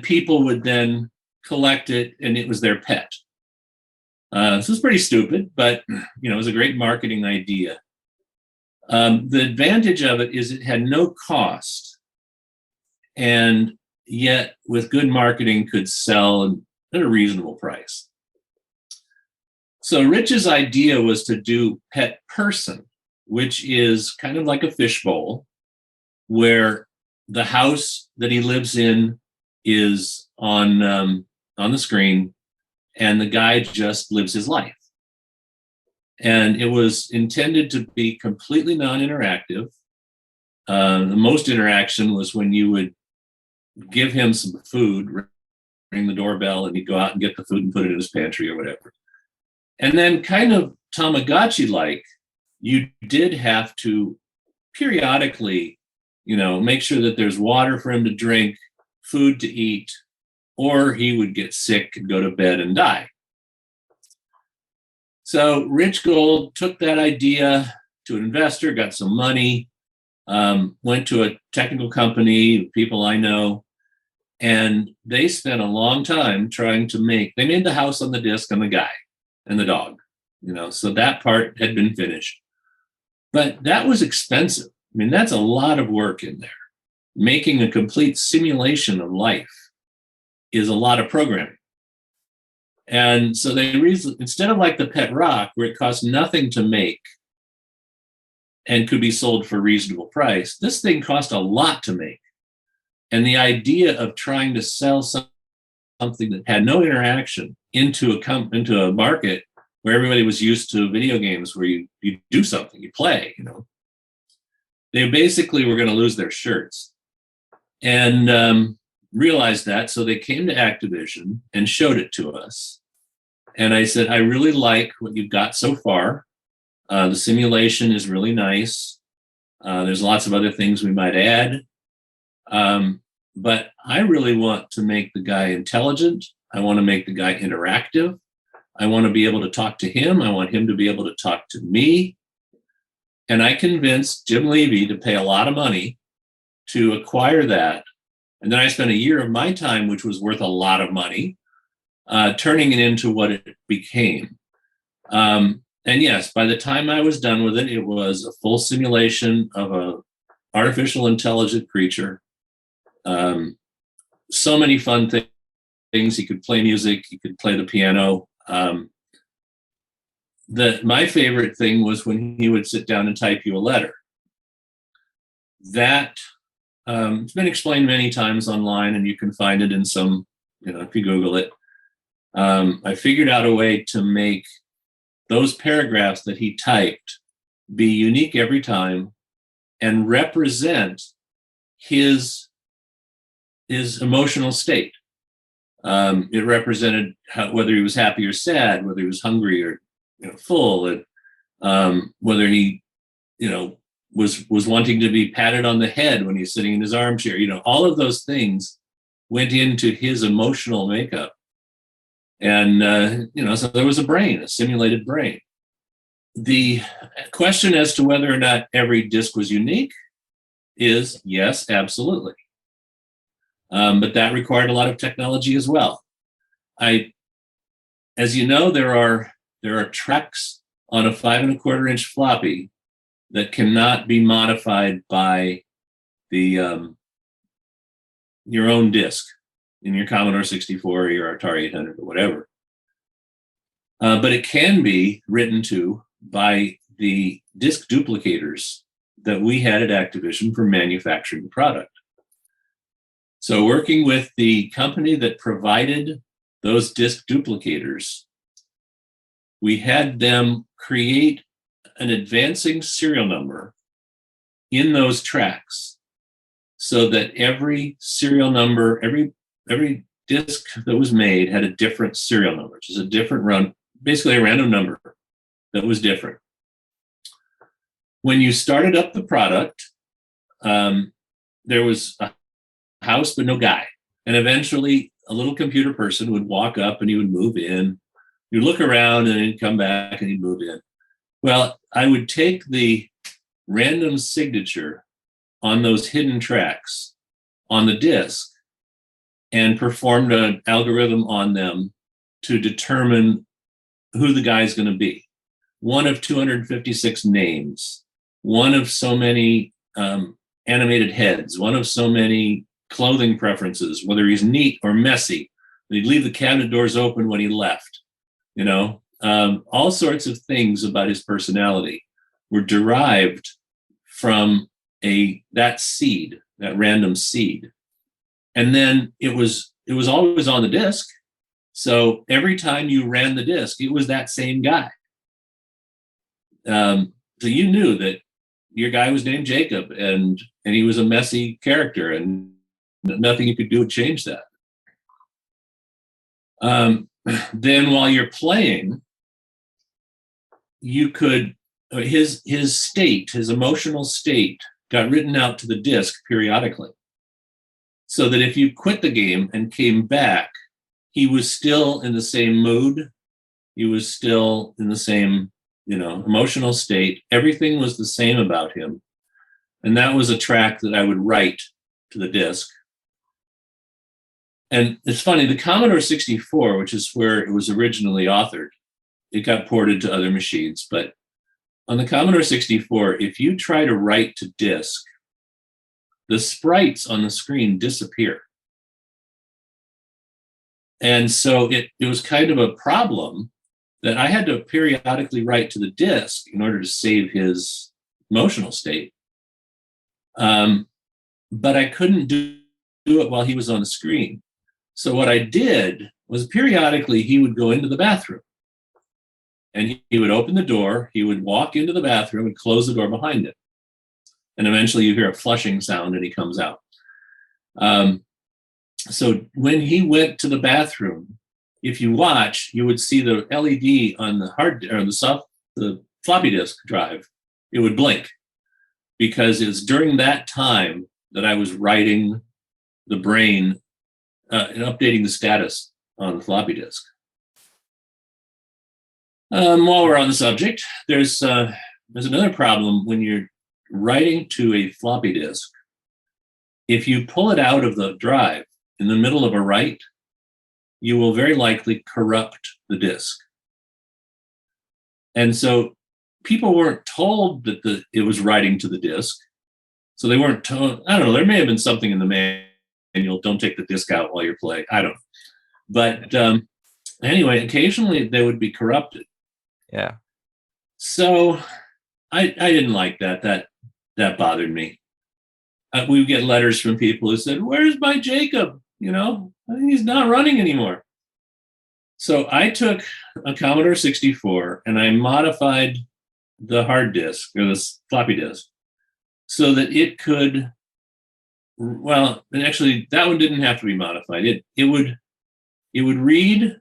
people would then collect it and it was their pet. This was pretty stupid, but it was a great marketing idea. The advantage of it is it had no cost, and yet with good marketing could sell at a reasonable price. So Rich's idea was to do Pet Person, which is kind of like a fishbowl, where the house that he lives in is on the screen, and the guy just lives his life. And it was intended to be completely non-interactive. The most interaction was when you would give him some food, ring the doorbell, and he'd go out and get the food and put it in his pantry or whatever. And then kind of Tamagotchi-like, you did have to periodically, make sure that there's water for him to drink, food to eat, or he would get sick and go to bed and die. So Rich Gold took that idea to an investor, got some money, went to a technical company, people I know, and they spent a long time trying to they made the house on the disc and the guy and the dog, so that part had been finished. But that was expensive. I mean, that's a lot of work in there. Making a complete simulation of life is a lot of programming. And so instead of like the Pet Rock, where it costs nothing to make and could be sold for a reasonable price, this thing cost a lot to make. And the idea of trying to sell something that had no interaction into a market where everybody was used to video games, where you do something, you play, they basically were going to lose their shirts, and realized that. So they came to Activision and showed it to us. And I said, I really like what you've got so far. The simulation is really nice. There's lots of other things we might add. But I really want to make the guy intelligent. I want to make the guy interactive. I want to be able to talk to him. I want him to be able to talk to me. And I convinced Jim Levy to pay a lot of money to acquire that. And then I spent a year of my time, which was worth a lot of money, turning it into what it became. And yes, by the time I was done with it, it was a full simulation of an artificial intelligent creature. So many fun things. He could play music. He could play the piano. My favorite thing was when he would sit down and type you a letter. That it's been explained many times online, and you can find it in some, if you Google it. I figured out a way to make those paragraphs that he typed be unique every time and represent his emotional state. It represented whether he was happy or sad, whether he was hungry or full, and whether he was wanting to be patted on the head when he's sitting in his armchair. All of those things went into his emotional makeup. And so there was a simulated brain. The question as to whether or not every disc was unique is yes, absolutely. But that required a lot of technology as well. As you know, there are tracks on a 5 1/4-inch floppy that cannot be modified by your own disc in your Commodore 64 or your Atari 800 or whatever. But it can be written to by the disc duplicators that we had at Activision for manufacturing the product. So working with the company that provided those disc duplicators, we had them create an advancing serial number in those tracks so that every serial number, every disc that was made had a different serial number, which is a different run, basically a random number that was different. When you started up the product, there was a house but no guy. And eventually a little computer person would walk up and he would move in. You'd look around and he'd come back and he'd move in. Well, I would take the random signature on those hidden tracks on the disc and performed an algorithm on them to determine who the guy's going to be. One of 256 names, one of so many animated heads, one of so many clothing preferences, whether he's neat or messy. He'd leave the cabinet doors open when he left. All sorts of things about his personality were derived from that seed, that random seed. And then it was always on the disc. So every time you ran the disc, it was that same guy. So you knew that your guy was named Jacob and he was a messy character and nothing you could do would change that. Then while you're playing, you could, his state, his emotional state got written out to the disc periodically. So that if you quit the game and came back, he was still in the same mood. He was still in the same, emotional state. Everything was the same about him. And that was a track that I would write to the disc. And it's funny, the Commodore 64, which is where it was originally authored, it got ported to other machines. But on the Commodore 64, if you try to write to disk, the sprites on the screen disappear. And so it was kind of a problem that I had to periodically write to the disk in order to save his emotional state. But I couldn't do it while he was on the screen. So what I did was periodically he would go into the bathroom and he would open the door, he would walk into the bathroom and close the door behind him. And eventually you hear a flushing sound and he comes out. So when he went to the bathroom, if you watch, you would see the LED on the floppy disk drive. It would blink because it's during that time that I was writing the brain and updating the status on the floppy disk. While we're on the subject, there's another problem when you're writing to a floppy disk. If you pull it out of the drive in the middle of a write, you will very likely corrupt the disk. And so people weren't told that it was writing to the disk. So they weren't told, I don't know, there may have been something in the manual, don't take the disk out while you're playing. I don't know. But anyway, occasionally they would be corrupted. Yeah. So I didn't like that. That bothered me. We would get letters from people who said, "Where's my Jacob? You know, he's not running anymore." So I took a Commodore 64 and I modified the hard disk or the floppy disk so that it could, well, and actually that one didn't have to be modified. It would read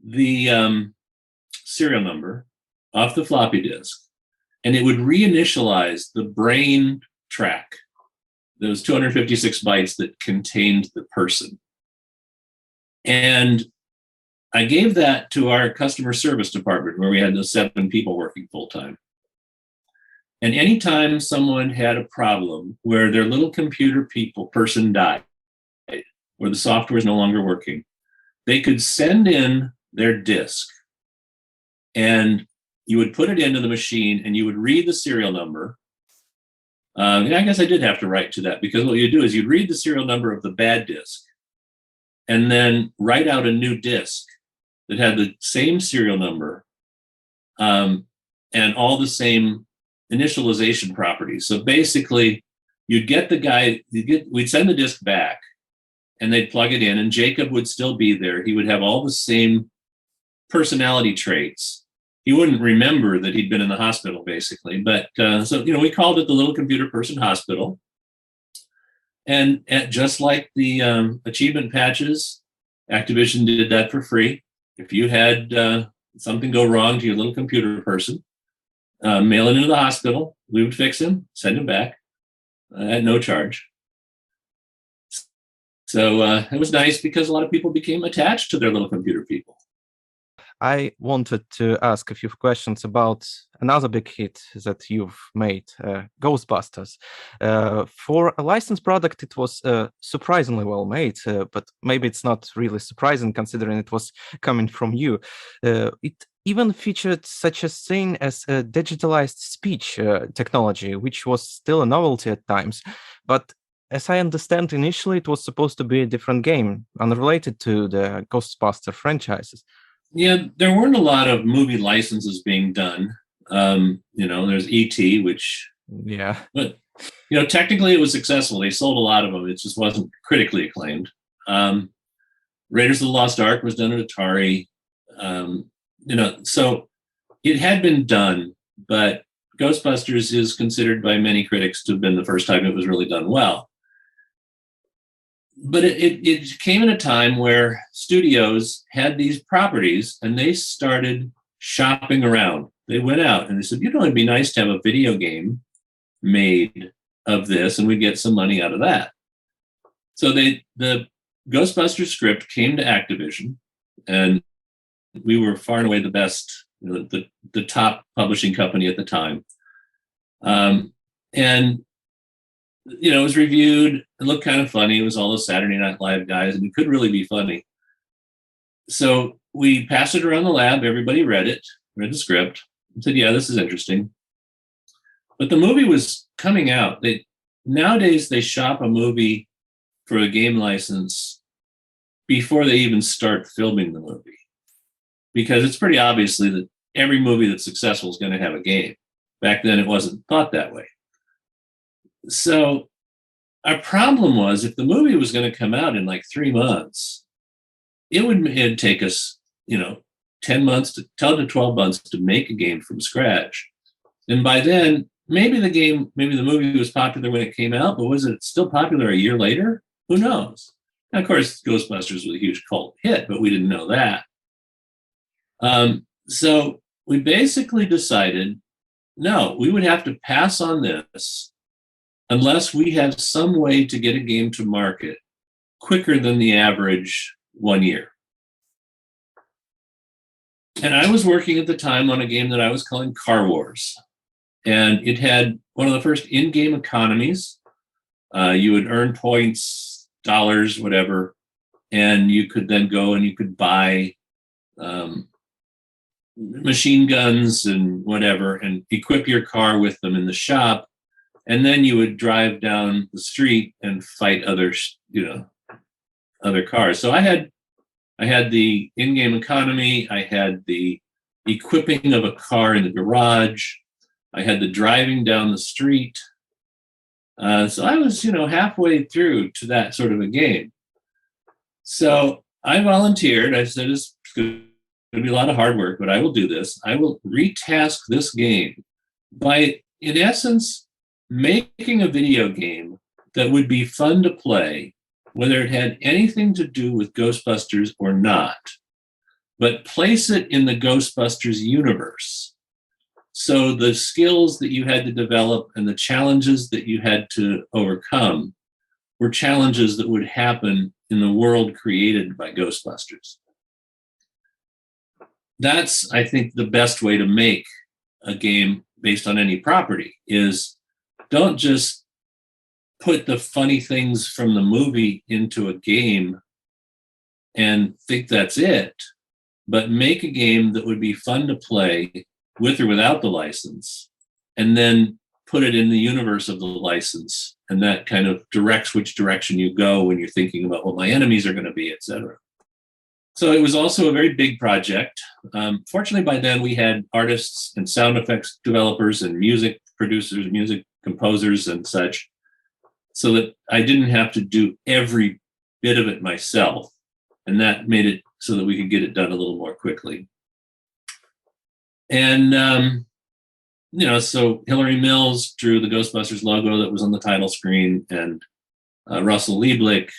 the serial number off the floppy disk and it would reinitialize the brain track, those 256 bytes that contained the person. And I gave that to our customer service department where we had those 7 people working full time. And anytime someone had a problem where their little computer person died, or the software is no longer working, they could send in their disk and you would put it into the machine and you would read the serial number. I guess I did have to write to that because what you do is you'd read the serial number of the bad disk and then write out a new disk that had the same serial number and all the same initialization properties. So basically, you'd get the guy, we'd send the disk back and they'd plug it in and Jacob would still be there. He would have all the same personality traits. He wouldn't remember that he'd been in the hospital, basically. But so, we called it the Little Computer Person Hospital. And just like the achievement patches, Activision did that for free. If you had something go wrong to your little computer person, mail it into the hospital. We would fix him, send him back at no charge. So it was nice because a lot of people became attached to their little computer people. I wanted to ask a few questions about another big hit that you've made, Ghostbusters. For a licensed product, it was surprisingly well made, but maybe it's not really surprising considering it was coming from you. It even featured such a thing as a digitalized speech technology, which was still a novelty at times. But as I understand, initially it was supposed to be a different game, unrelated to the Ghostbuster franchises. Yeah, there weren't a lot of movie licenses being done. There's E.T., which, yeah, but technically it was successful. They sold a lot of them. It just wasn't critically acclaimed. Raiders of the Lost Ark was done at Atari. So it had been done, but Ghostbusters is considered by many critics to have been the first time it was really done well. But it came at a time where studios had these properties and they started shopping around. They went out and they said, it'd be nice to have a video game made of this and we'd get some money out of that. So the Ghostbusters script came to Activision and we were far and away the best, the top publishing company at the time. And it was reviewed. It looked kind of funny. It was all those Saturday Night Live guys, and it could really be funny. So we passed it around the lab. Everybody read the script, and said, yeah, this is interesting. But the movie was coming out. Nowadays, they shop a movie for a game license before they even start filming the movie, because it's pretty obviously that every movie that's successful is going to have a game. Back then, it wasn't thought that way. So our problem was, if the movie was going to come out in like 3 months, it'd take us, 10 to 12 months to make a game from scratch. And by then, maybe the movie was popular when it came out, but was it still popular a year later? Who knows? And of course, Ghostbusters was a huge cult hit, but we didn't know that. So we basically decided, no, we would have to pass on this unless we have some way to get a game to market quicker than the average 1 year. And I was working at the time on a game that I was calling Car Wars. And it had one of the first in-game economies. You would earn points, dollars, whatever, and you could then go and you could buy machine guns and whatever and equip your car with them in the shop. And then you would drive down the street and fight other cars. So I had the in-game economy. I had the equipping of a car in the garage. I had the driving down the street. So I was, halfway through to that sort of a game. So I volunteered. I said, it's going to be a lot of hard work, but I will do this. I will retask this game by, in essence, making a video game that would be fun to play, whether it had anything to do with Ghostbusters or not, but place it in the Ghostbusters universe. So the skills that you had to develop and the challenges that you had to overcome were challenges that would happen in the world created by Ghostbusters. That's, I think, the best way to make a game based on any property is don't just put the funny things from the movie into a game and think that's it, but make a game that would be fun to play with or without the license, and then put it in the universe of the license. And that kind of directs which direction you go when you're thinking about what my enemies are going to be, etc. So it was also a very big project. Fortunately, by then we had artists and sound effects developers and music producers, music composers and such, so that I didn't have to do every bit of it myself. And that made it so that we could get it done a little more quickly. And, so Hillary Mills drew the Ghostbusters logo that was on the title screen, and Russell Lieblich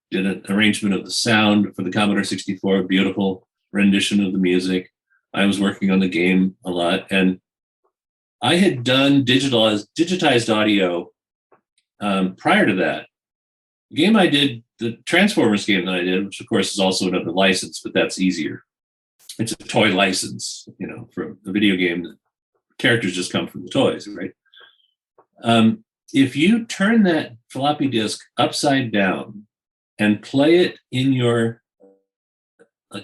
did an arrangement of the sound for the Commodore 64, a beautiful rendition of the music. I was working on the game a lot, and I had done digitized audio prior to that. The game I did, the Transformers game that I did, which of course is also another license, but that's easier. It's a toy license, for the video game. The characters just come from the toys, right? If you turn that floppy disk upside down and play it in your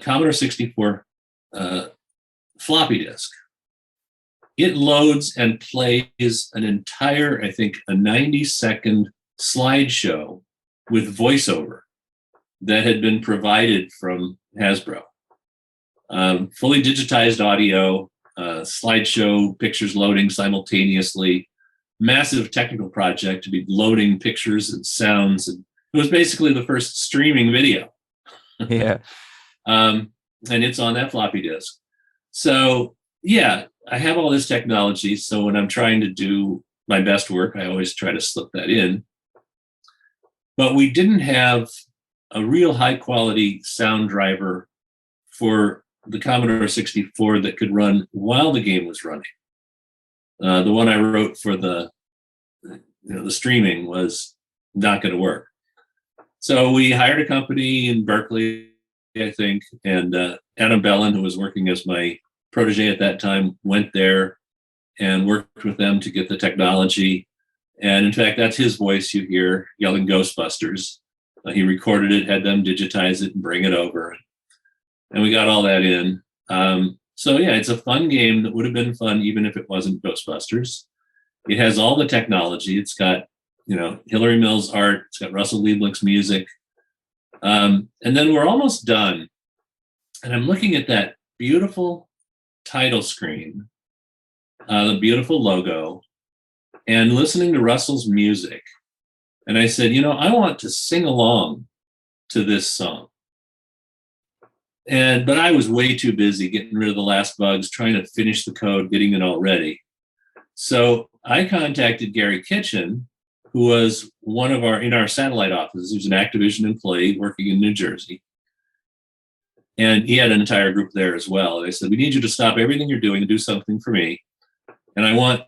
Commodore 64 floppy disk, it loads and plays an entire, I think, a 90-second slideshow with voiceover that had been provided from Hasbro. Fully digitized audio, slideshow, pictures loading simultaneously, massive technical project to be loading pictures and sounds. And it was basically the first streaming video. Yeah. And it's on that floppy disk. So, yeah, I have all this technology. So when I'm trying to do my best work, I always try to slip that in. But we didn't have a real high quality sound driver for the Commodore 64 that could run while the game was running. The one I wrote for the streaming was not going to work. So we hired a company in Berkeley, I think, and Adam Bellin, who was working as my protege at that time, went there and worked with them to get the technology. And in fact, that's his voice you hear yelling Ghostbusters. He recorded it, had them digitize it and bring it over. And we got all that in. So yeah, it's a fun game that would have been fun even if it wasn't Ghostbusters. It has all the technology. It's got, Hillary Mills' art. It's got Russell Lieblich's music. And then we're almost done. And I'm looking at that beautiful title screen, the beautiful logo, and listening to Russell's music. And I said, I want to sing along to this song. But I was way too busy getting rid of the last bugs, trying to finish the code, getting it all ready. So I contacted Garry Kitchen, who was in our satellite offices. He was an Activision employee working in New Jersey. And he had an entire group there as well. They said, we need you to stop everything you're doing and do something for me. And I want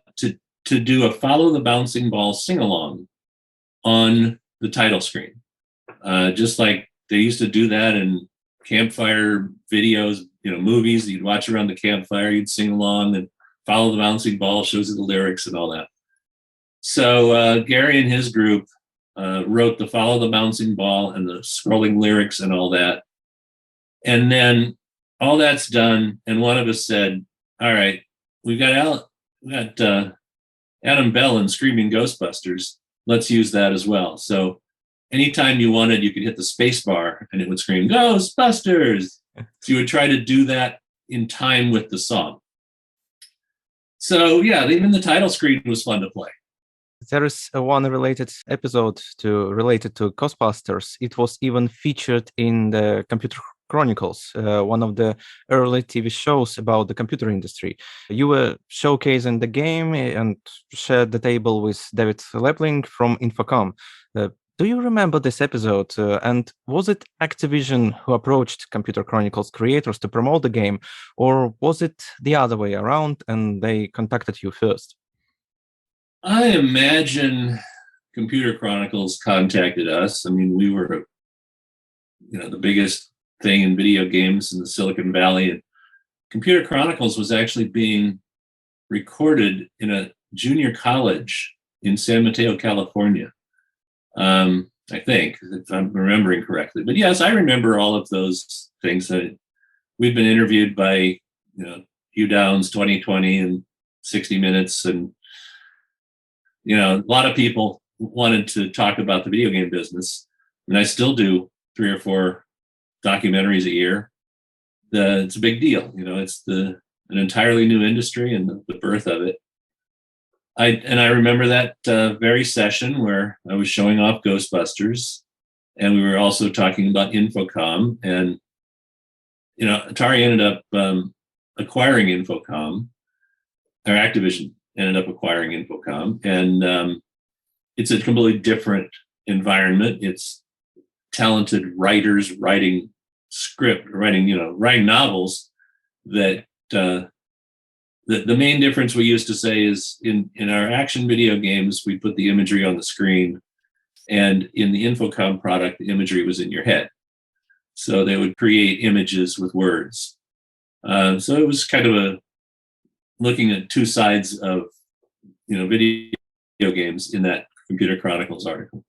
to do a follow the bouncing ball sing-along on the title screen. Just like they used to do that in campfire videos, movies. You'd watch around the campfire, you'd sing along and follow the bouncing ball, shows you the lyrics and all that. So Garry and his group wrote the follow the bouncing ball and the scrolling lyrics and all that. And then all that's done, and one of us said, all right, we've got Adam Bell in Screaming Ghostbusters. Let's use that as well. So anytime you wanted, you could hit the space bar and it would scream Ghostbusters. So you would try to do that in time with the song. So yeah, even the title screen was fun to play. There is one related episode related to Ghostbusters. It was even featured in the Computer Chronicles, one of the early TV shows about the computer industry. You were showcasing the game and shared the table with David Lepling from Infocom. Do you remember this episode? And was it Activision who approached Computer Chronicles creators to promote the game, or was it the other way around and they contacted you first? I imagine Computer Chronicles contacted us. I mean, we were, the biggest thing in video games in the Silicon Valley. And Computer Chronicles was actually being recorded in a junior college in San Mateo, California. I think, if I'm remembering correctly. But yes, I remember all of those things. We've been interviewed by, Hugh Downs, 2020 and 60 Minutes. And, a lot of people wanted to talk about the video game business. And I still do 3 or 4 documentaries a year. It's a big deal. It's an entirely new industry and the birth of it. I remember that very session where I was showing off Ghostbusters, and we were also talking about Infocom. And Atari ended up acquiring Infocom, or Activision ended up acquiring Infocom, and it's a completely different environment. It's talented writers writing novels that. The main difference we used to say is in our action video games, we put the imagery on the screen, and in the Infocom product, the imagery was in your head. So they would create images with words. So it was kind of looking at 2 sides of, video games in that Computer Chronicles article.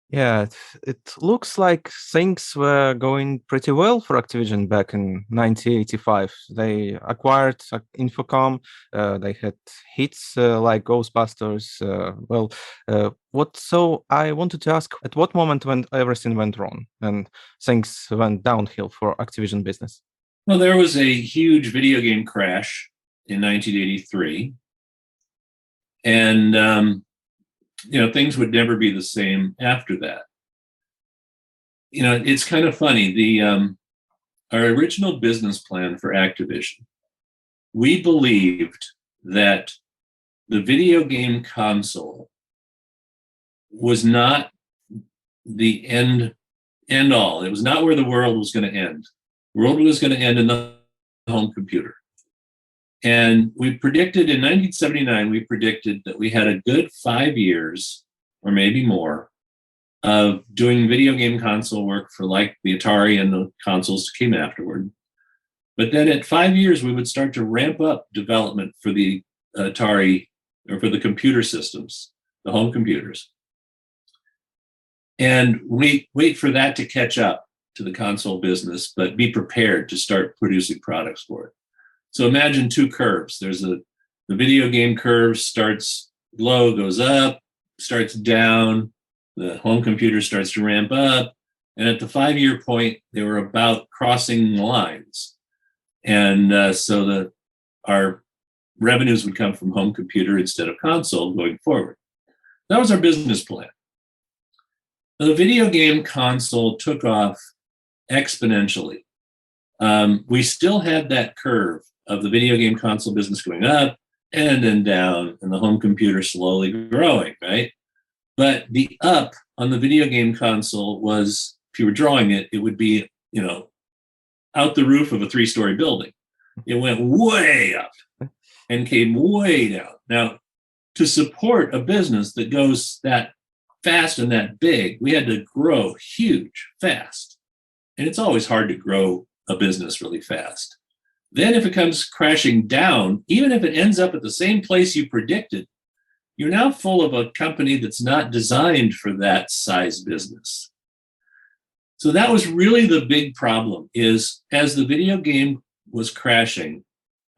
Yeah, it looks like things were going pretty well for Activision back in 1985. They acquired Infocom. They had hits like Ghostbusters. So I wanted to ask, at what moment when everything went wrong and things went downhill for Activision business? Well, there was a huge video game crash in 1983. And things would never be the same after that. It's kind of funny. Our original business plan for Activision, we believed that the video game console was not the end all. It was not where the world was going to end. The world was going to end in the home computer. And we predicted in 1979, that we had a good 5 years or maybe more of doing video game console work for like the Atari and the consoles that came afterward. But then at 5 years, we would start to ramp up development for the Atari or for the computer systems, the home computers. And wait for that to catch up to the console business, but be prepared to start producing products for it. So imagine 2 curves. There's the video game curve starts low, goes up, starts down. The home computer starts to ramp up, And at the 5-year point, they were about crossing lines. And so our revenues would come from home computer instead of console going forward. That was our business plan. The video game console took off exponentially. We still had that curve of the video game console business going up and then down, and the home computer slowly growing, right? But the up on the video game console was, if you were drawing it, it would be, out the roof of a 3-story building. It went way up and came way down. Now, to support a business that goes that fast and that big, we had to grow huge, fast. And it's always hard to grow a business really fast. Then if it comes crashing down, even if it ends up at the same place you predicted, you're now full of a company that's not designed for that size business. So that was really the big problem, is as the video game was crashing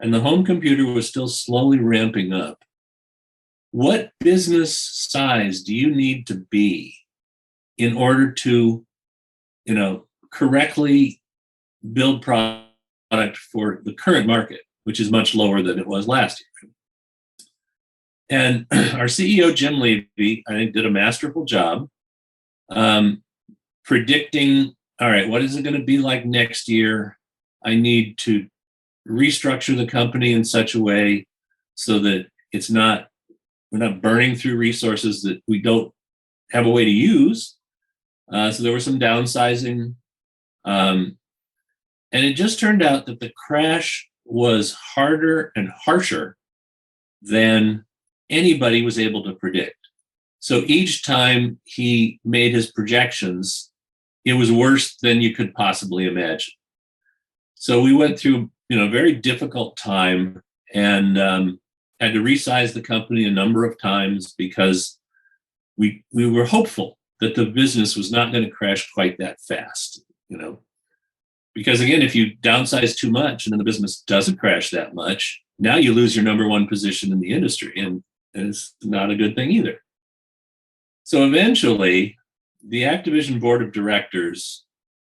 and the home computer was still slowly ramping up, what business size do you need to be in order to, correctly build product for the current market, which is much lower than it was last year? And our CEO, Jim Levy, I think did a masterful job predicting, all right, what is it going to be like next year? I need to restructure the company in such a way so that we're not burning through resources that we don't have a way to use. So there was some downsizing. And it just turned out that the crash was harder and harsher than anybody was able to predict. So each time he made his projections, it was worse than you could possibly imagine. So we went through, a very difficult time and had to resize the company a number of times because we were hopeful that the business was not going to crash quite that fast, Because again, if you downsize too much and then the business doesn't crash that much, now you lose your number one position in the industry, and it's not a good thing either. So eventually, the Activision board of directors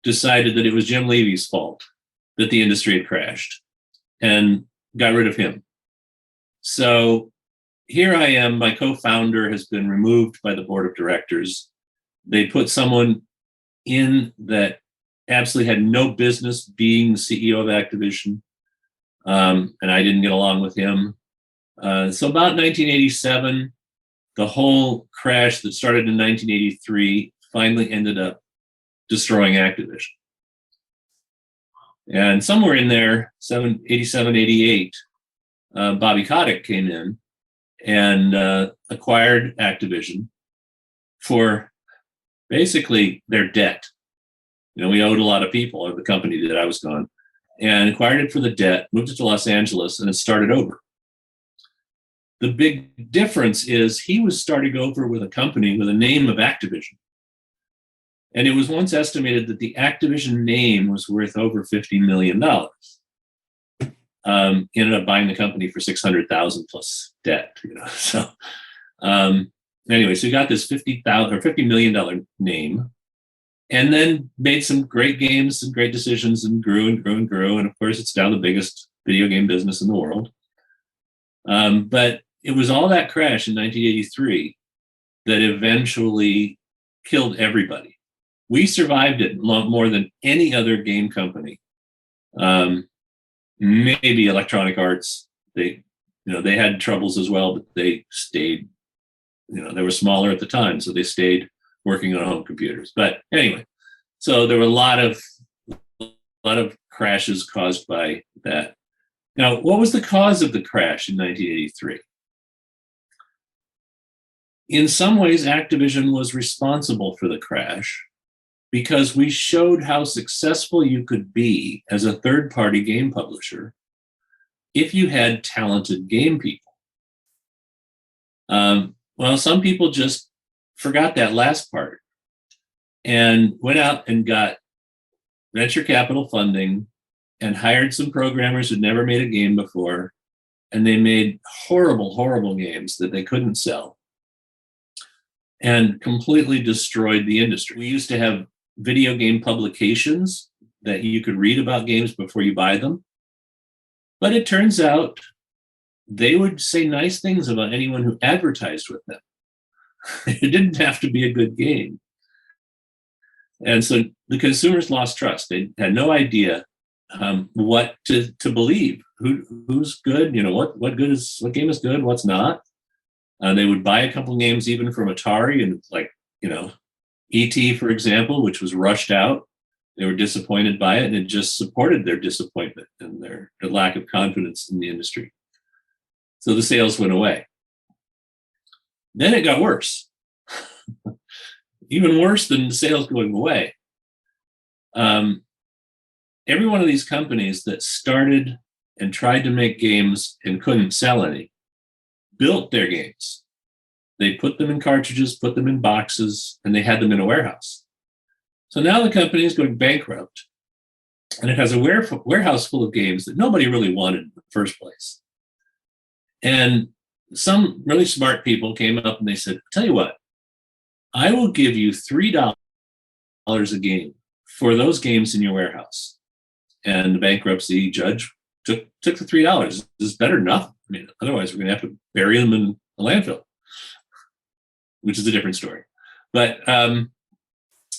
decided that it was Jim Levy's fault that the industry had crashed and got rid of him. So here I am, my co-founder has been removed by the board of directors. They put someone in that absolutely had no business being the CEO of Activision, and I didn't get along with him. So about 1987, the whole crash that started in 1983 finally ended up destroying Activision. And somewhere in there, 87, 88, Bobby Kotick came in and acquired Activision for basically their debt. We owed a lot of people, or the company did, I was gone, and acquired it for the debt, moved it to Los Angeles, and it started over. The big difference is he was starting over with a company with a name of Activision. And it was once estimated that the Activision name was worth over $50 million. Ended up buying the company for $600,000 plus debt. So anyway, so he got this $50 million name, and then made some great games and great decisions, and grew and grew and grew. And of course, it's now the biggest video game business in the world. But it was all that crash in 1983 that eventually killed everybody. We survived it more than any other game company. Maybe Electronic Arts, they had troubles as well, but they stayed, they were smaller at the time, so they stayed working on home computers. But anyway, so there were a lot of crashes caused by that. Now, what was the cause of the crash in 1983? In some ways, Activision was responsible for the crash because we showed how successful you could be as a third-party game publisher if you had talented game people. Well, some people just forgot that last part and went out and got venture capital funding and hired some programmers who'd never made a game before, and they made horrible, horrible games that they couldn't sell and completely destroyed the industry. We used to have video game publications that you could read about games before you buy them. But it turns out they would say nice things about anyone who advertised with them. It didn't have to be a good game. And so the consumers lost trust. They had no idea what to believe. Who's good? What game is good? What's not? They would buy a couple of games even from Atari, and E.T., for example, which was rushed out. They were disappointed by it, and it just supported their disappointment and their lack of confidence in the industry. So the sales went away. Then it got worse, even worse than the sales going away. Every one of these companies that started and tried to make games and couldn't sell any built their games. They put them in cartridges, put them in boxes, and they had them in a warehouse. So now the company is going bankrupt, and it has a warehouse full of games that nobody really wanted in the first place. And some really smart people came up and they said, tell you what, I will give you $3 a game for those games in your warehouse. And the bankruptcy judge took the $3. This is better than nothing. I mean, otherwise we're going to have to bury them in a landfill, which is a different story. But then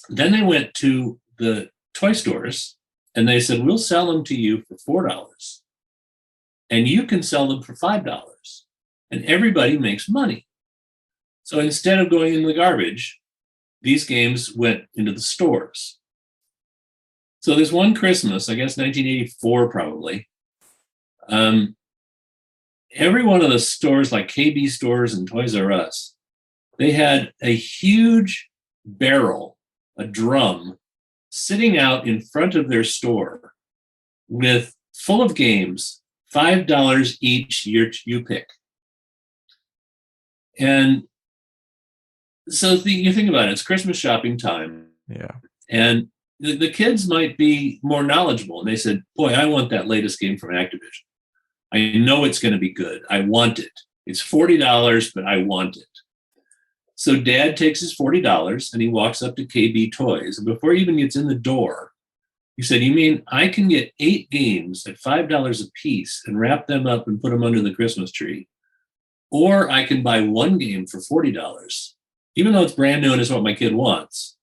they went to the toy stores and they said, we'll sell them to you for $4 and you can sell them for $5 and everybody makes money. So instead of going in the garbage, these games went into the stores. So there's one Christmas, I guess 1984 probably, every one of the stores like KB stores and Toys R Us, they had a huge barrel, a drum, sitting out in front of their store with full of games, $5 each, you pick. And so you think about it, it's Christmas shopping time. Yeah. And the kids might be more knowledgeable. And they said, boy, I want that latest game from Activision. I know it's going to be good. I want it. It's $40, but I want it. So dad takes his $40 and he walks up to KB Toys. And before he even gets in the door, he said, you mean I can get 8 games at $5 a piece and wrap them up and put them under the Christmas tree? Or I can buy one game for $40. Even though it's brand new and it's what my kid wants,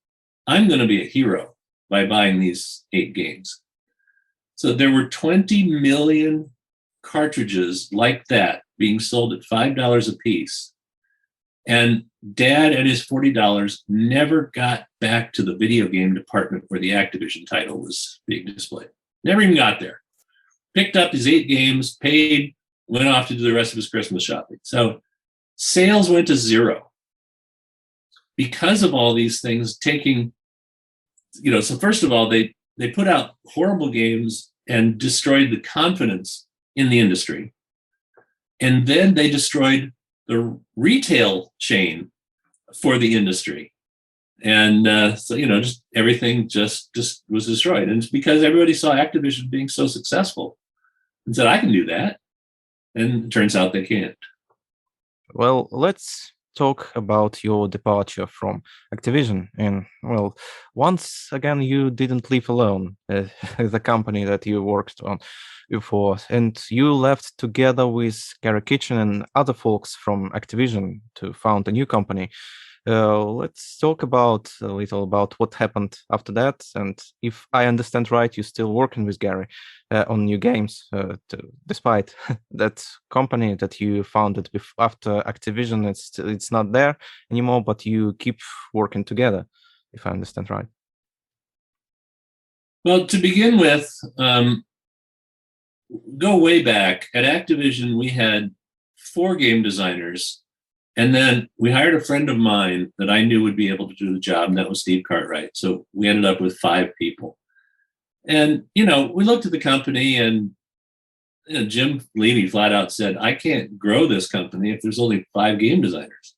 I'm going to be a hero by buying these 8 games. So there were 20 million cartridges like that being sold at $5 a piece. And dad and his $40 never got back to the video game department where the Activision title was being displayed. Never even got there. Picked up his 8 games, paid, went off to do the rest of his Christmas shopping. So sales went to 0 because of all these things taking, so first of all, they put out horrible games and destroyed the confidence in the industry. And then they destroyed the retail chain for the industry. And just everything just was destroyed. And it's because everybody saw Activision being so successful and said, I can do that. And it turns out they can't. Well, let's talk about your departure from Activision. And, well, once again, you didn't leave alone, the company that you worked on before, and you left together with Garry Kitchen and other folks from Activision to found a new company. Let's talk a little about what happened after that, and if I understand right, you're still working with Garry on new games, despite that company that you founded after Activision, it's not there anymore, but you keep working together, if I understand right. Well, to begin with, go way back. At Activision, we had 4 game designers. And then we hired a friend of mine that I knew would be able to do the job, and that was Steve Cartwright. So we ended up with 5 people. And, we looked at the company, and Jim Levy flat out said, I can't grow this company if there's only 5 game designers.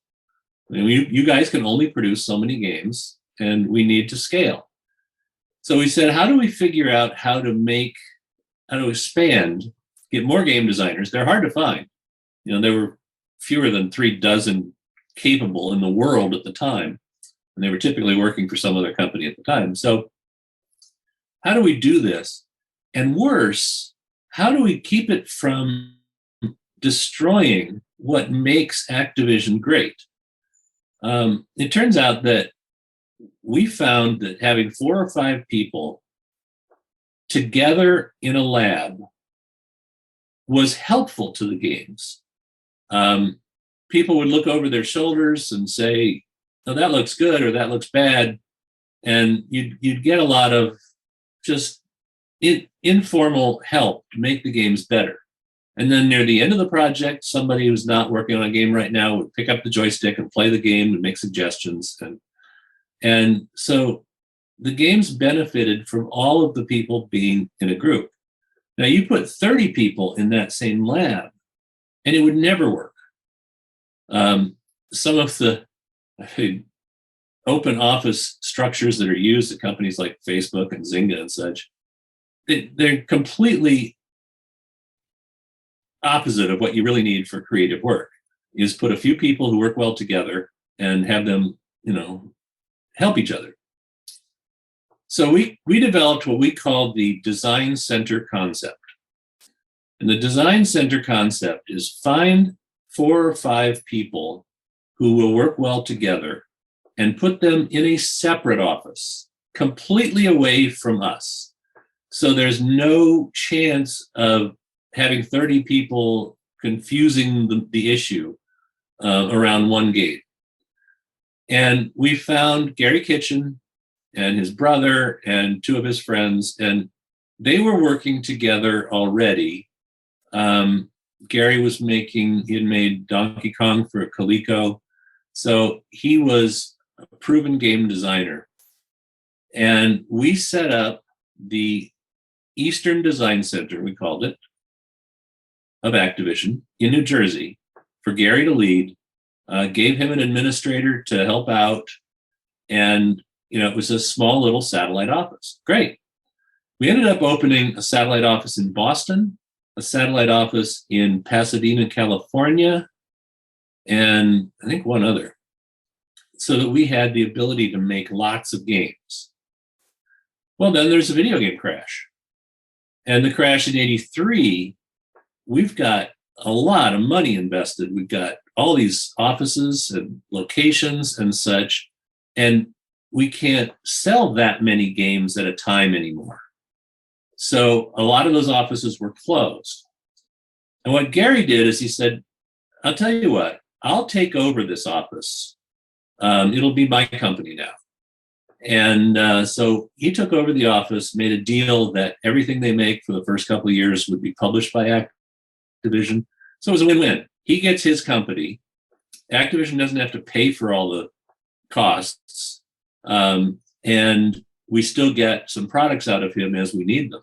I mean, you guys can only produce so many games, and we need to scale. So we said, how do we figure out how to expand, get more game designers? They're hard to find. There were fewer than 3 dozen capable in the world at the time. and they were typically working for some other company at the time. So how do we do this? And worse, how do we keep it from destroying what makes Activision great? It turns out that we found that having 4 or 5 people together in a lab was helpful to the games. People would look over their shoulders and say, "Oh, that looks good," or "That looks bad," and you'd get a lot of just informal help to make the games better. And then near the end of the project, somebody who's not working on a game right now would pick up the joystick and play the game and make suggestions. And so the games benefited from all of the people being in a group. Now, you put 30 people in that same lab, and it would never work. Some of the open office structures that are used at companies like Facebook and Zynga and such, they're completely opposite of what you really need for creative work. Is put a few people who work well together and have them, help each other. So we developed what we call the design center concept. And the design center concept is find 4 or 5 people who will work well together and put them in a separate office, completely away from us. So there's no chance of having 30 people confusing the issue around one game. And we found Garry Kitchen and his brother and 2 of his friends, and they were working together already. Garry he had made Donkey Kong for Coleco. So he was a proven game designer. And we set up the Eastern Design Center, we called it, of Activision in New Jersey for Garry to lead, gave him an administrator to help out. And, it was a small little satellite office. Great. We ended up opening a satellite office in Boston, a satellite office in Pasadena, California, and I think one other, so that we had the ability to make lots of games. Well, then there's a video game crash. And the crash in 83, we've got a lot of money invested. We've got all these offices and locations and such, and we can't sell that many games at a time anymore. So a lot of those offices were closed. And what Garry did is he said, "I'll tell you what, I'll take over this office. It'll be my company now." And so he took over the office, made a deal that everything they make for the first couple of years would be published by Activision. So it was a win-win. He gets his company. Activision doesn't have to pay for all the costs. And we still get some products out of him as we need them.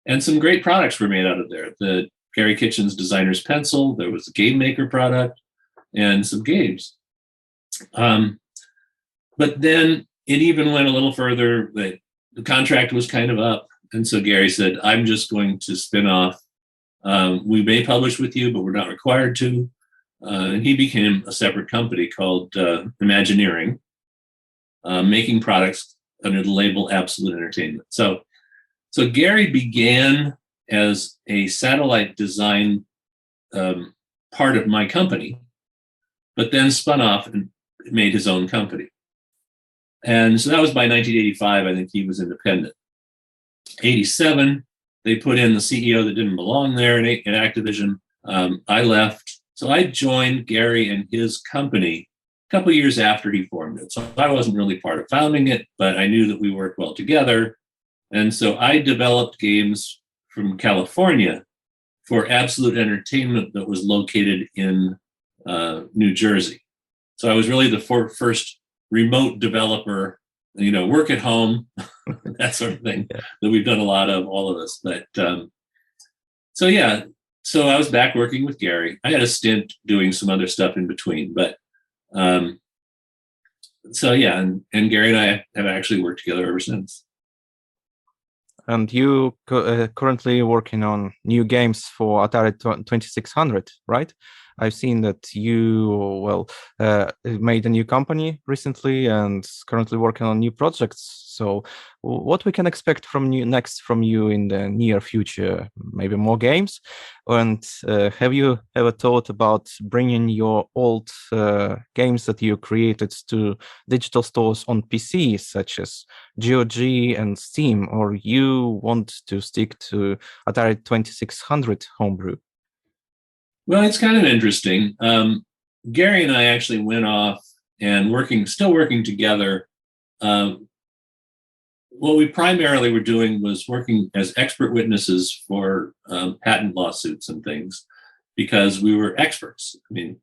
And some great products were made out of there. The Garry Kitchen's designer's pencil, there was a Game Maker product, and some games. But then it even went a little further. The contract was kind of up. And so Garry said, "I'm just going to spin off. We may publish with you, but we're not required to." And he became a separate company called Imagineering, making products under the label Absolute Entertainment. So Garry began as a satellite design part of my company, but then spun off and made his own company. And so that was by 1985. I think he was independent. 87, they put in the CEO that didn't belong there in Activision. I left. So I joined Garry and his company a couple of years after he formed it. So I wasn't really part of founding it, but I knew that we worked well together. And so I developed games from California for Absolute Entertainment that was located in New Jersey. So I was really the first remote developer, work at home, that sort of thing, that we've done a lot of, all of us. But so I was back working with Garry. I had a stint doing some other stuff in between, but and Garry and I have actually worked together ever since. And you currently working on new games for Atari 2600, right? I've seen that you, well, made a new company recently and currently working on new projects. So what we can expect from you next from you in the near future? Maybe more games? And have you ever thought about bringing your old games that you created to digital stores on PC, such as GOG and Steam, or you want to stick to Atari 2600 homebrew? Well, it's kind of interesting. Garry and I actually went off and still working together. What we primarily were doing was working as expert witnesses for patent lawsuits and things because we were experts. I mean,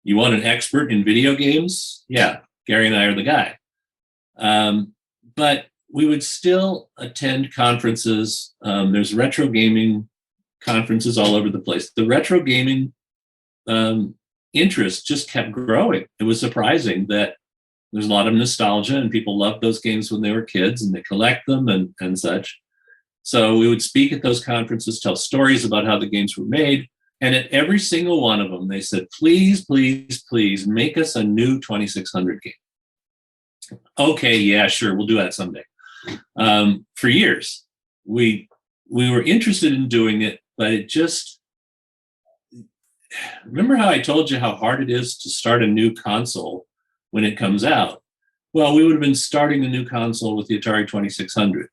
you want an expert in video games? Yeah, Garry and I are the guy. But we would still attend conferences. There's retro gaming conferences all over the place. The retro gaming interest just kept growing. It was surprising that there's a lot of nostalgia and people loved those games when they were kids and they collect them and such. So we would speak at those conferences, tell stories about how the games were made. And at every single one of them, they said, please, please, please make us a new 2600 game. Okay, yeah, sure, we'll do that someday. For years, we were interested in doing it, but it just, remember how I told you how hard it is to start a new console when it comes out? Well, we would have been starting a new console with the Atari 2600.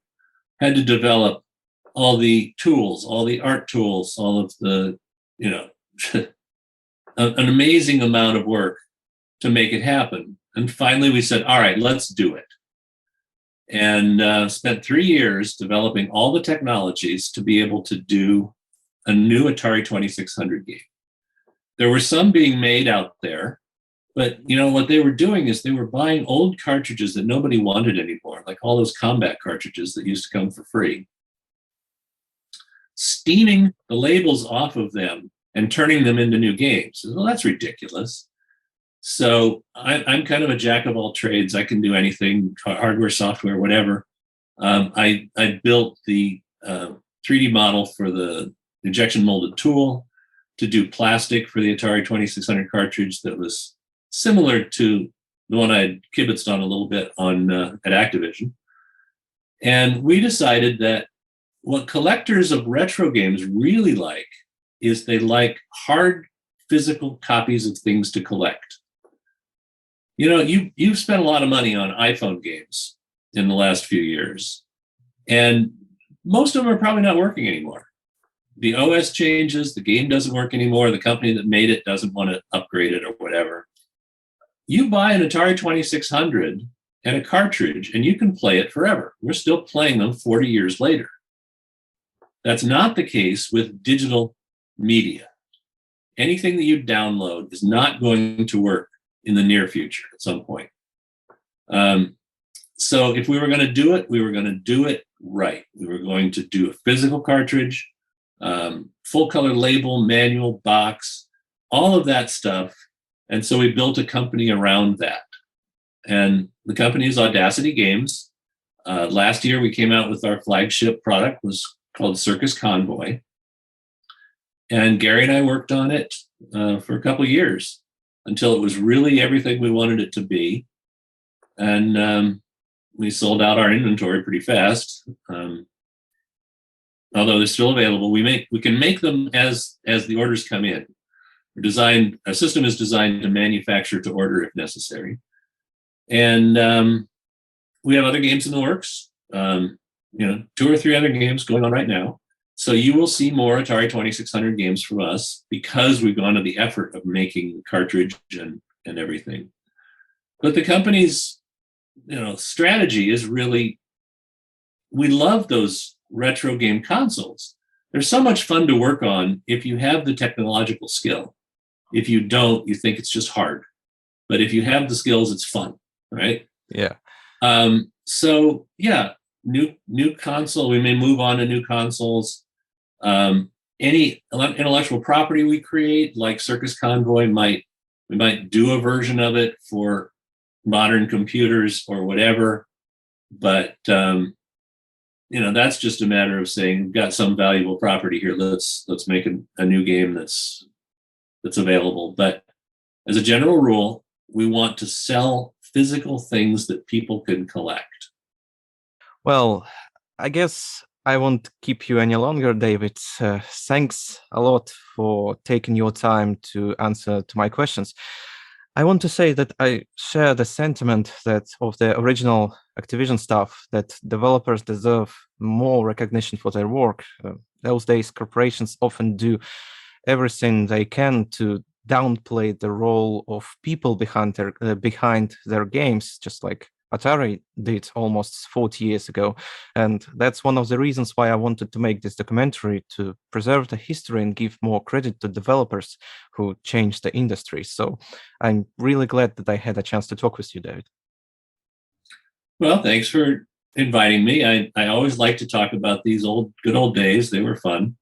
Had to develop all the tools, all the art tools, all of the, an amazing amount of work to make it happen. And finally we said, all right, let's do it. And spent 3 years developing all the technologies to be able to do a new Atari 2600 game. There were some being made out there, but what they were doing is they were buying old cartridges that nobody wanted anymore, like all those combat cartridges that used to come for free, steaming the labels off of them and turning them into new games. Well, that's ridiculous. So I'm kind of a jack of all trades. I can do anything, hardware, software, whatever. I built the 3D model for the injection molded tool to do plastic for the Atari 2600 cartridge that was similar to the one I had kibitzed on a little bit at Activision. And we decided that what collectors of retro games really like is they like hard physical copies of things to collect. You've spent a lot of money on iPhone games in the last few years, and most of them are probably not working anymore. The OS changes, the game doesn't work anymore, the company that made it doesn't want to upgrade it or whatever. You buy an Atari 2600 and a cartridge, and you can play it forever. We're still playing them 40 years later. That's not the case with digital media. Anything that you download is not going to work in the near future at some point. So if we were going to do it, we were going to do it right. We were going to do a physical cartridge, full color label, manual, box, all of that stuff. And so we built a company around that. And the company is Audacity Games. Last year, we came out with our flagship product, was called Circus Convoy. And Garry and I worked on it for a couple of years until it was really everything we wanted it to be. And we sold out our inventory pretty fast. Although they're still available, we can make them as the orders come in. Our system is designed to manufacture to order if necessary. And we have other games in the works, 2 or 3 other games going on right now. So you will see more Atari 2600 games from us because we've gone to the effort of making the cartridge and everything. But the company's strategy is really, we love those retro game consoles. They're so much fun to work on if you have the technological skill. If you don't, you think it's just hard. But if you have the skills, it's fun, right? Yeah. So yeah, new console. We may move on to new consoles. Any intellectual property we create, like Circus Convoy, we might do a version of it for modern computers or whatever. But that's just a matter of saying we've got some valuable property here. Let's make a new game that's that's available. But as a general rule, we want to sell physical things that people can collect. Well, I guess I won't keep you any longer, David. Thanks a lot for taking your time to answer to my questions. I want to say that I share the sentiment that of the original Activision stuff, that developers deserve more recognition for their work. Those days, corporations often do everything they can to downplay the role of people behind their games, just like Atari did almost 40 years ago. And that's one of the reasons why I wanted to make this documentary, to preserve the history and give more credit to developers who changed the industry. So I'm really glad that I had a chance to talk with you, David. Well, thanks for inviting me. I always like to talk about these good old days. They were fun.